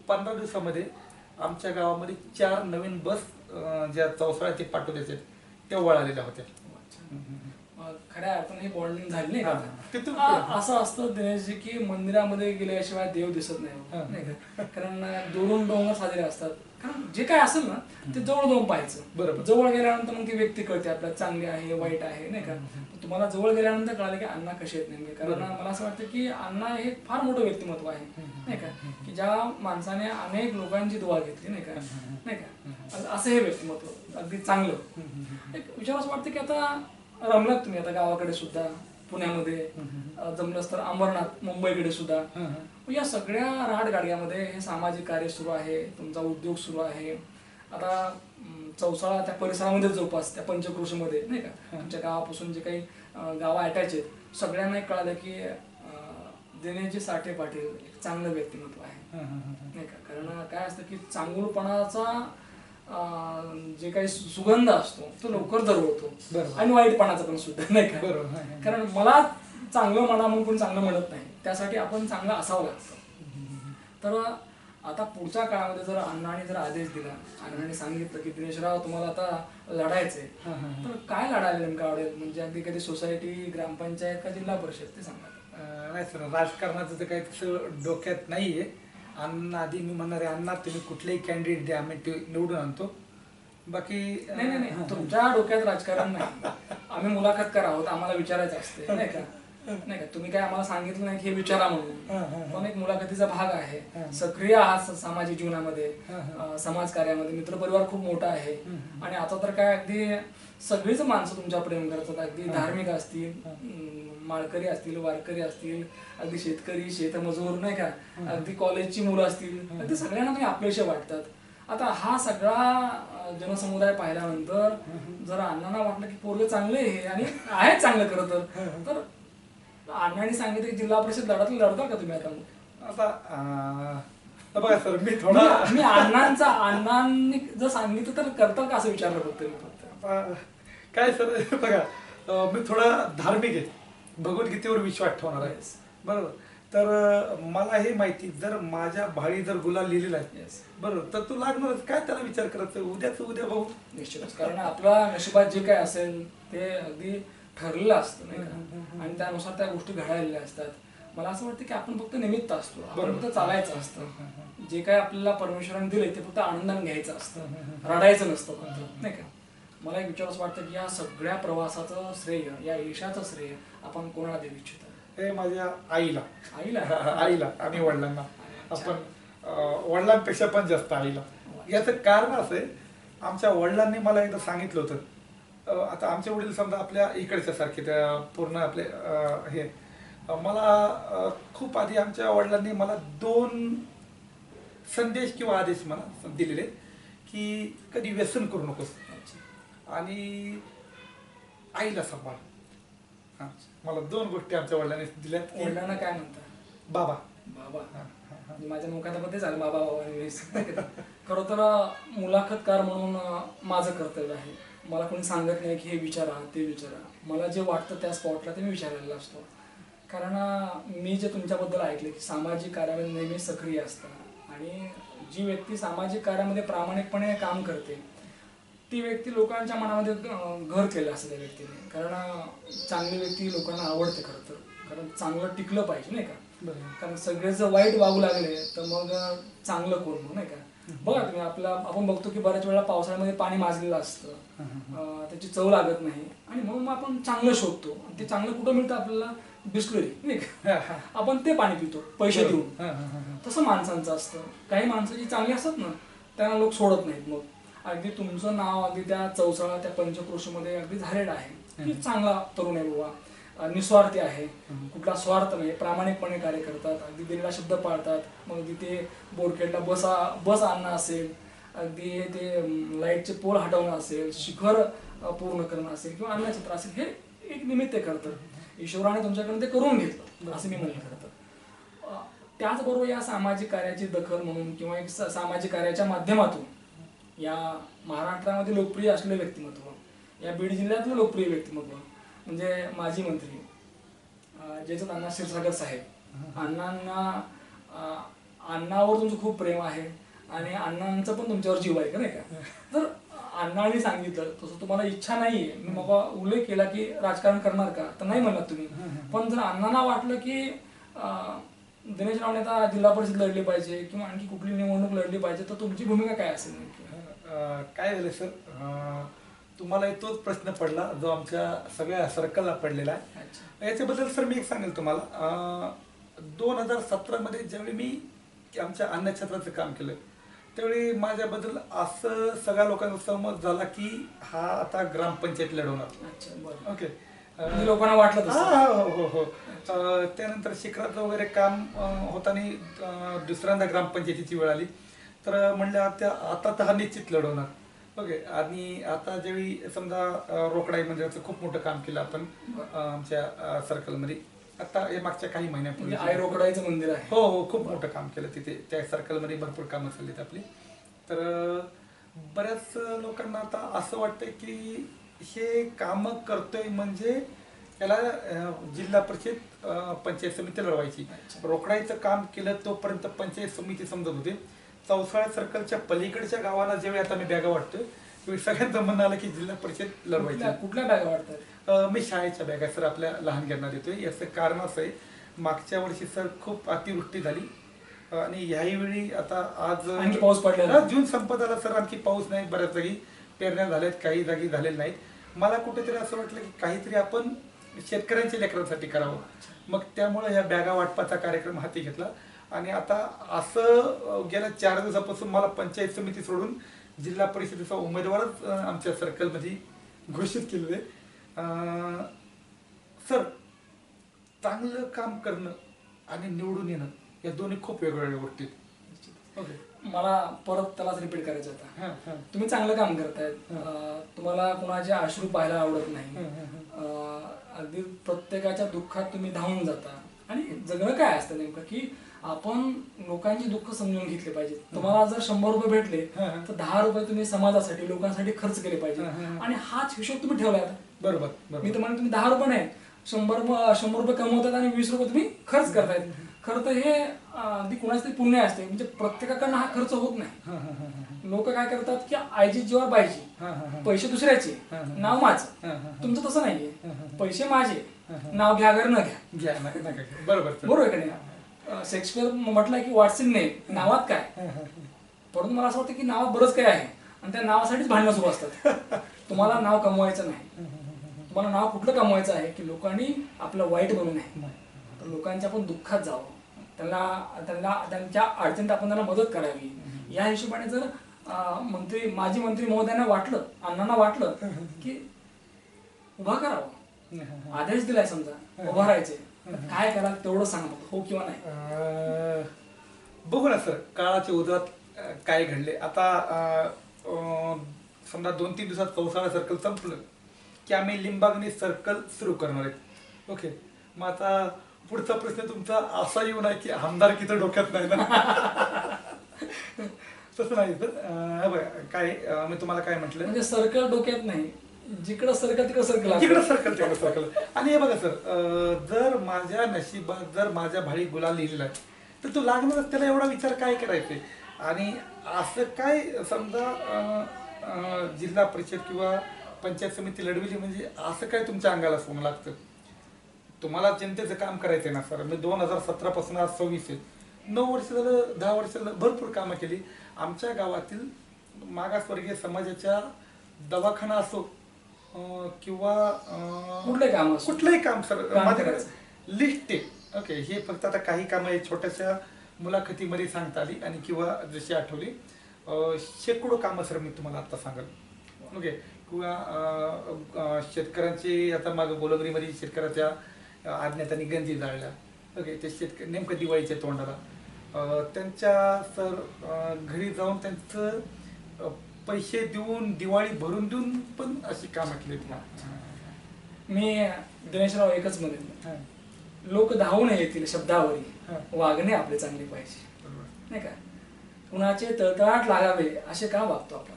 15 दिवसामध्ये आमच्या गावामध्ये 4 नवीन बस ज्या चौसाळ्यात ते पाठवल्याचे त्या वळालेल्या होत्या. खऱ्या अर्थाने ही बॉन्डिंग झाली नाही का? तिथून असं असतं दिनेशजी की मंदिरामध्ये गेल्याशिवाय देव दिसत नाही का? कारण दुरून डोंगर साजरे असतात. कारण जे काय असेल ना ते जवळ जाऊन पाहायचं. बरोबर. जवळ गेल्यानंतर मग ती व्यक्ती कळते आपल्याला चांगली आहे वाईट आहे नाही का? तुम्हाला जवळ गेल्यानंतर कळालं की अण्णा कसे आहेत नेमके. कारण मला असं वाटतं की अण्णा हे फार मोठं व्यक्तिमत्व आहे नाही का, की ज्या माणसाने अनेक लोकांची दुआ घेतली नाही का, असं हे व्यक्तिमत्व अगदी चांगलं. एक विचार असं वाटतं की आता रमलात तुम्ही आता गावाकडे सुद्धा, पुण्यामध्ये जमलंच तर अंबरनाथ मुंबईकडे सुद्धा. या सगळ्या राहटगाडग्यामध्ये हे सामाजिक कार्य सुरू आहे, तुमचा उद्योग सुरू आहे. आता चौसाळा त्या परिसरामध्ये जोपास त्या पंचक्रोशीमध्ये नाही का, आमच्या गावापासून जे काही गावं अटॅच आहेत सगळ्यांना एक कळालं की दिनेशजी साठे पाटील एक चांगलं व्यक्तिमत्व आहे नाही का. कारण काय असतं की चांगुलपणाचा जे काही सुगंध असतो तो लवकर दरवळतो आणि वाईटपणाचा पण सुद्धा नाही का. बरोबर. कारण मला चांगलं म्हणा म्हणून कोणी चांगलं म्हणत नाही, त्यासाठी आपण चांगलं असावं लागतं. तर आता पुढच्या काळामध्ये जर अण्णांनी जर आदेश दिला, अण्णांनी सांगितलं की दिनेशराव तुम्हाला आता लढायचंय, तर काय लढायला नेमकं आवडेल? म्हणजे अगदी कधी सोसायटी, ग्रामपंचायत का जिल्हा परिषद, ते सांगा. नाही सर, राजकारणाचं तर काही तसं डोक्यात नाहीये. अण्णा आधी मी म्हणणार आहे, अण्णा तुम्ही कुठलेही कॅन्डिडेट द्या, आम्ही ते निवडून आणतो. बाकी नाही, तुमच्या डोक्यात राजकारण नाही. आम्ही मुलाखतकार आहोत, आम्हाला विचारायचं असते नाही का. तुम्ही काय आम्हाला सांगितलं नाही की हे विचारा म्हणून, पण एक मुलाखतीचा भाग आहे. सक्रिय आहात सामाजिक जीवनामध्ये, समाजकार्यामध्ये, मित्रपरिवार खूप मोठा आहे. आणि आता तर काय अगदी सगळीच माणसं तुमच्या प्रेम करतात. अगदी धार्मिक असतील, माळकरी असतील, वारकरी असतील, अगदी शेतकरी, शेतमजूर नाही का, अगदी कॉलेजची मुलं असतील, अगदी सगळ्यांना तुम्ही आपलेसे वाटतात. आता हा सगळा जनसमुदाय पाहिल्यानंतर जर अण्णांना वाटलं की पोरगं चांगलं आहे आणि आहे चांगलं खरं तर अण्णांनी सांगितलं की जिल्हा परिषद लढता का तुम्ही? आता बघा सर, मी अण्णांनी जर सांगितलं तर करता का असं विचारलं फक्त. काय सर बघा, मी थोडा धार्मिक आहे, भगवद्गीतेवर विश्वास ठेवणार आहे. बरोबर. तर मला हे माहिती, जर माझ्या भाळी जर गुलाल लिहिलेला आहे बरोबर, तर तू लागणारच. काय त्याला विचार करायचं, उद्या बघू. निश्चितच. कारण आपल्या नशिबात जे काय असेल ते अगदी ठरलेलं असतं नाही का, आणि त्यानुसार त्या गोष्टी घडायला असतात. मला असं वाटतं की आपण फक्त निमित्त असतो, आपण फक्त चालायचं असतं. जे काय आपल्याला परमेश्वराने दिले ते फक्त आनंदाने घ्यायचं असतं, रडायचं नसतं फक्त नाही का. मला एक विचार असं वाटतं की या सगळ्या प्रवासाचं श्रेय, या यशाचं श्रेय आपण कोणाला देऊ इच्छितो? हे माझ्या आईला आईला आणि वडिलांना. आपण वडिलांपेक्षा पण जास्त आईला. याचं कारण असं आहे आमच्या वडिलांनी मला एकदा सांगितलं होतं, आता आमचे वडील समजा आपल्या इकडच्या सारखे त्या पूर्ण आपले हे मला खूप आधी आमच्या वडिलांनी मला 2 संदेश किंवा आदेश मला दिलेले की कधी व्यसन करू नकोस आणि आईला सांभाळ. हां, मला 2 गोष्टी आमच्या वडिलांनी दिल्यात. वडिलांना काय म्हणतात? बाबा. बाबा. माझ्या मुखातामध्ये झालं बाबा बाबा. खरं तर मुलाखतकार म्हणून माझं कर्तव्य आहे. मला कोणी सांगत नाही की हे विचारा ते विचारा. मला जे वाटतं त्या स्पॉटला ते मी विचारायला असतो. कारण मी जे तुमच्याबद्दल ऐकले की सामाजिक कार्यामध्ये नेहमी सक्रिय असतात आणि जी व्यक्ती सामाजिक कार्यामध्ये प्रामाणिकपणे काम करते ती व्यक्ती लोकांच्या मनामध्ये घर केलं असं त्या व्यक्तीने. कारण चांगली व्यक्ती लोकांना आवडते खरं तर. कारण चांगलं टिकलं पाहिजे नाही का. कारण सगळे जर वाईट वागू लागले तर मग चांगलं कोण मग नाही का. बघा तुम्ही आपण बघतो की बऱ्याच वेळा पावसाळ्यामध्ये पाणी माजलेलं असतं, त्याची चव लागत नाही आणि म्हणून मग आपण चांगलं शोधतो. ते चांगलं कुठं मिळतं आपल्याला? बिस्लरी नाही का. आपण ते पाणी पितो पैसे देऊन. तसं माणसांचं असतं. काही माणसं जी चांगली असतात ना त्यांना लोक सोडत नाहीत. मग अगदी तुमचं नाव अगदी त्या चौसाळा त्या पंचक्रोशीमध्ये अगदी झालेलं आहे की चांगला तरुण आहे बाबा, निस्वार्थी आहे, कुठला स्वार्थ नाही, प्रामाणिकपणे कार्य करतात, अगदी दिलेला शब्द पाळतात. मग तिथे बोरखेडला बस आणणं असेल, अगदी ते लाईटचे पोल हटवणं असेल, शिखर पूर्ण करणं असेल किंवा अन्नछत्र असेल, हे एक निमित्त करतं. ईश्वराने तुमच्याकडून ते करून घेतलं असं मी म्हणेन खरं तर. त्याचबरोबर या सामाजिक कार्याची दखल म्हणून किंवा एक सामाजिक कार्याच्या माध्यमातून या महाराष्ट्रामध्ये लोकप्रिय असलेलं व्यक्तिमत्व, या बीड जिल्ह्यातलं लोकप्रिय व्यक्तिमत्व म्हणजे माजी मंत्री जयचंद अण्णा क्षीरसागर साहेब. अण्णावर तुमचं खूप प्रेम आहे आणि अण्णांचं पण तुमच्यावर जीव आहे का नाही का. तर अण्णांनी सांगितलं तसं तुम्हाला इच्छा नाहीये, मी बाबा उल्लेख केला की राजकारण करणार का, तर नाही म्हणलात तुम्ही. पण जर अण्णांना वाटलं की दिनेश रावने आता जिल्हा परिषद लढली पाहिजे किंवा आणखी कुठली निवडणूक लढली पाहिजे तर तुमची भूमिका काय असेल? काय झालं सर, तुम्हाला तोच प्रश्न पडला जो आमच्या सगळ्या सर्कलला पडलेला आहे. याच्याबद्दल सर मी एक सांगेल तुम्हाला. 2017 मध्ये ज्यावेळी मी आमच्या अन्नछत्राचं काम केलं त्यावेळी माझ्याबद्दल असं सगळ्या लोकांचा सहमत झाला की हा आता ग्रामपंचायत लढवणार. ओके, लोकांना वाटलं हो हो. त्यानंतर शिखराचं वगैरे काम होताना दुसऱ्यांदा ग्रामपंचायतीची वेळ आली तर म्हणलं आता तर हा निश्चित लढवणार. ओके, आणि आता ज्यावेळी समजा रोकडाई मंदिराचं खूप मोठं काम केलं आपण आमच्या सर्कलमध्ये. आता हे मागच्या काही महिन्यापूर्वी आई रोकडाईचं मंदिर आहे. हो हो, खूप मोठं काम केलं तिथे. त्या सर्कलमध्ये भरपूर कामं चाललीत आपली. तर बऱ्याच लोकांना आता असं वाटतंय की हे कामं करतोय म्हणजे त्याला जिल्हा परिषद पंचायत समिती लढवायची. रोकडाईचं काम केलं तोपर्यंत पंचायत समिती समजत होते. चौसाळा सर्कलच्या पलीकडच्या गावाला ज्यावेळी आता मी बॅगा वाटतोय त्यावेळी सगळ्यांचं म्हणणं आलं की जिल्हा परिषद लढवायची. कुठल्या बॅगा वाटतात? मी शाळेच्या बॅगा सर आपल्या लहान घेणार येतोय. याचं कारण असं आहे, मागच्या वर्षी सर खूप अतिवृष्टी झाली आणि ह्याही वेळी आता आज आणखी पाऊस पडला. जून संपत आला सर, आणखी पाऊस नाही. बऱ्याच जागी पेरण्या झाल्यात, काही जागी झालेल्या नाहीत. मला कुठेतरी असं वाटलं की काहीतरी आपण शेतकऱ्यांच्या लेकरांसाठी करावं. मग त्यामुळे ह्या बॅगा वाटपाचा कार्यक्रम हाती घेतला आणि आता असं गेल्या 4 दिवसापासून मला पंचायत समिती सोडून जिल्हा परिषदेचा उमेदवारच आमच्या सर्कलमध्ये घोषित केलेलं आहे. सर, चांगलं काम करणं आणि निवडून येणं या दोन्ही खूप वेगवेगळ्या गोष्टी आहेत. ओके, मला परत त्यालाच रिपीट करायचं होता. तुम्ही चांगलं काम करतायत, तुम्हाला कोणाचे अश्रू पाहायला आवडत नाही, अगदी प्रत्येकाच्या दुःखात तुम्ही धावून जाता. आणि जगणं काय असतं नेमकं की आपण लोकांची दुःख समजून घेतले पाहिजे. तुम्हाला जर 100 रुपये भेटले तर 10 रुपये तुम्ही समाजासाठी लोकांसाठी खर्च केले पाहिजे आणि हाच हिशोब तुम्ही ठेवलाय. बरोबर. मी तर म्हणतो तुम्ही 10 रुपये नाही 100 रुपये कमवतात आणि 20 रुपये तुम्ही खर्च करतायत. खरं तर हे अगदी कुणाच तरी पुण्य असते. म्हणजे प्रत्येकाकडनं हा खर्च होत नाही. लोक काय करतात की आईची जीवावर बायची, पैसे दुसऱ्याचे, नाव माझं. तुमचं तसं नाहीये, पैसे माझे, नाव घ्या घर न घ्या. बरोबर बरोबर आहे का नाही. शेक्सपियर म्हटलं की वाटसिंग नाही नावात काय, परंतु मला असं वाटतं की नावात बरंच काय आहे आणि त्या नावासाठीच भांडणं सुरू असतात. तुम्हाला नाव कमवायचं नाही, तुम्हाला नाव कुठलं कमवायचं आहे की लोकांनी आपलं वाईट बनवू नये, लोकांच्या पण दुःखात जावं, त्यांच्या अडचणीत आपण त्यांना मदत करावी. या हिशोबाने जर माजी मंत्री महोदयांना वाटलं, अण्णांना वाटलं की उभा करावं, आदेश दिलाय समजा उभा राहायचे, काय करा तेवढं सांगा, हो किंवा नाही. बघू ना सर, काळाच्या उद्रात काय घडले आता. समजा 2-3 दिवसात चौसाळा सर्कल संपलं की आम्ही लिंबागणी सर्कल सुरू करणार आहेत. ओके, मग आता पुढचा प्रश्न तुमचा असा येऊ नये की आमदारकीचं डोक्यात नाही ना. तसं नाही सर. बघा काय मी तुम्हाला काय म्हटलं, म्हणजे सर्कल डोक्यात नाही, जिकडं सर्कल तिकडं सर्कल, जिकडं सर्कल तिकडं सर्कल. आणि हे बघा सर, जर माझ्या नशिबात जर माझ्या भाळी गुलाल लिहिलेला आहे तर तो लागणारच, त्याला एवढा विचार काय करायचे. आणि असं काय समजा जिल्हा परिषद किंवा पंचायत समिती लढविली म्हणजे असं काय तुमच्या अंगाला सोनं लागतं. तुम्हाला जनतेचं काम करायचं आहे ना सर. मी 2017 पासून आज 26 आहे, 9 वर्ष झालं, 10 वर्ष झालं भरपूर कामं केली. आमच्या गावातील मागासवर्गीय समाजाच्या दवाखाना असो किंवा कुठलंही काम सर, माझ्याकडे लिस्ट आहे. ओके, हे फक्त आता काही कामं छोट्याशा मुलाखतीमध्ये सांगता आली आणि किंवा जशी आठवली, शेकडो कामं सर मी तुम्हाला आता सांगाल. ओके, किंवा शेतकऱ्यांची आता मागं बोलगरीमध्ये शेतकऱ्याच्या अज्ञातांनी गंजी जाळल्या. ओके, ते शेतकरी नेमकं दिवाळीच्या तोंडाला त्यांच्या सर घरी जाऊन त्यांचं पैसे देऊन दिवाळी भरून देऊन पण अशी कामं केली. मी दिनेशराव एकच म्हणेन, लोक धावून येतील शब्दावरी, वागणे आपले चांगले पाहिजे, नाही का. कुणाचे तळतळाट लागावे असे का वागतो आपण.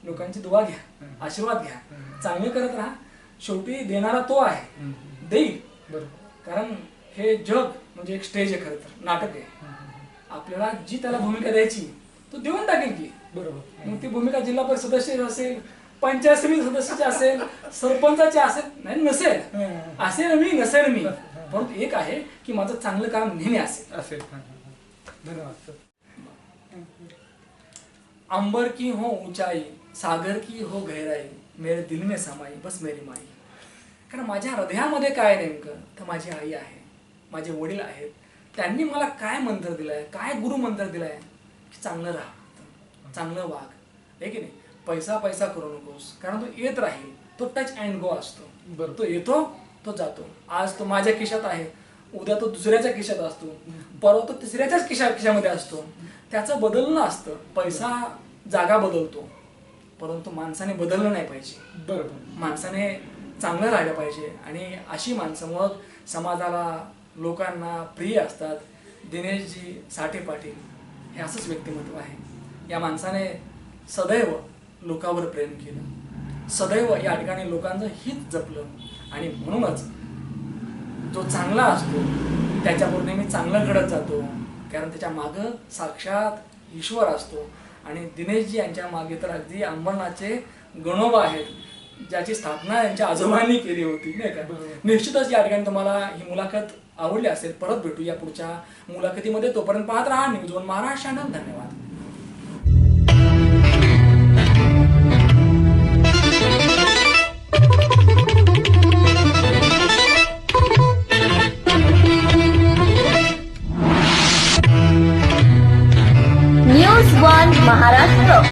लोकांची दुवा घ्या, आशीर्वाद घ्या, चांगले करत राहा. शेवटी देणारा तो आहे, देईल. कारण हे जग म्हणजे एक स्टेज आहे, खरं तर नाटक आहे. आपल्याला जी त्याला भूमिका द्यायची तो देऊन टाकेल की. बरोबर. मग ती भूमिका जिल्हा परिषद सदस्य असेल, पंचायत समिती सदस्याची असेल, सरपंचाची असेल, नाही नसेल, असेल मी नसेल मी, परंतु एक आहे की माझं चांगलं काम नेहमी असेल. धन्यवाद सर. अंबर की हो ऊंचाई, सागर की हो गहराई, मेरे दिल में समाई बस मेरी माई. कारण माझ्या हृदयामध्ये काय नेमकं तर माझी आई आहे, माझे वडील आहेत. त्यांनी मला काय मंत्र दिलाय, काय गुरु मंत्र दिलाय की चांगलं राहा, चांगलं वाग, आहे की नाही. पैसा पैसा करू नकोस, कारण तो येत राहील, तो टच अँड गो असतो. बरं, तो येतो तो जातो. आज तो माझ्या खिशात आहे, उद्या तो दुसऱ्याच्या खिशात असतो, परवा तो तिसऱ्याच्याच खिशामध्ये असतो. त्याचं बदलणं असतं. पैसा जागा बदलतो, परंतु माणसाने बदललं नाही पाहिजे. बरोबर, माणसाने चांगलं राहिलं पाहिजे. आणि अशी माणसं मग समाजाला, लोकांना प्रिय असतात. दिनेशजी साठे पाटील हे असंच व्यक्तिमत्व आहे. या माणसाने सदैव लोकांवर प्रेम केलं, सदैव या ठिकाणी लोकांचं हित जपलं. आणि म्हणूनच जो चांगला असतो त्याच्यावर नेहमी चांगलं घडत जातो, कारण त्याच्या मागं साक्षात ईश्वर असतो. आणि दिनेशजी यांच्या मागे तर अगदी अंबरनाथचे गणोबा आहेत, ज्याची स्थापना यांच्या आजोबांनी केली होती, नाही का. निश्चितच या ठिकाणी तुम्हाला ही मुलाखत आवडली असेल. परत भेटू या पुढच्या मुलाखतीमध्ये. तोपर्यंत पाहत राहा न्यूज वन महाराष्ट्र. धन्यवाद.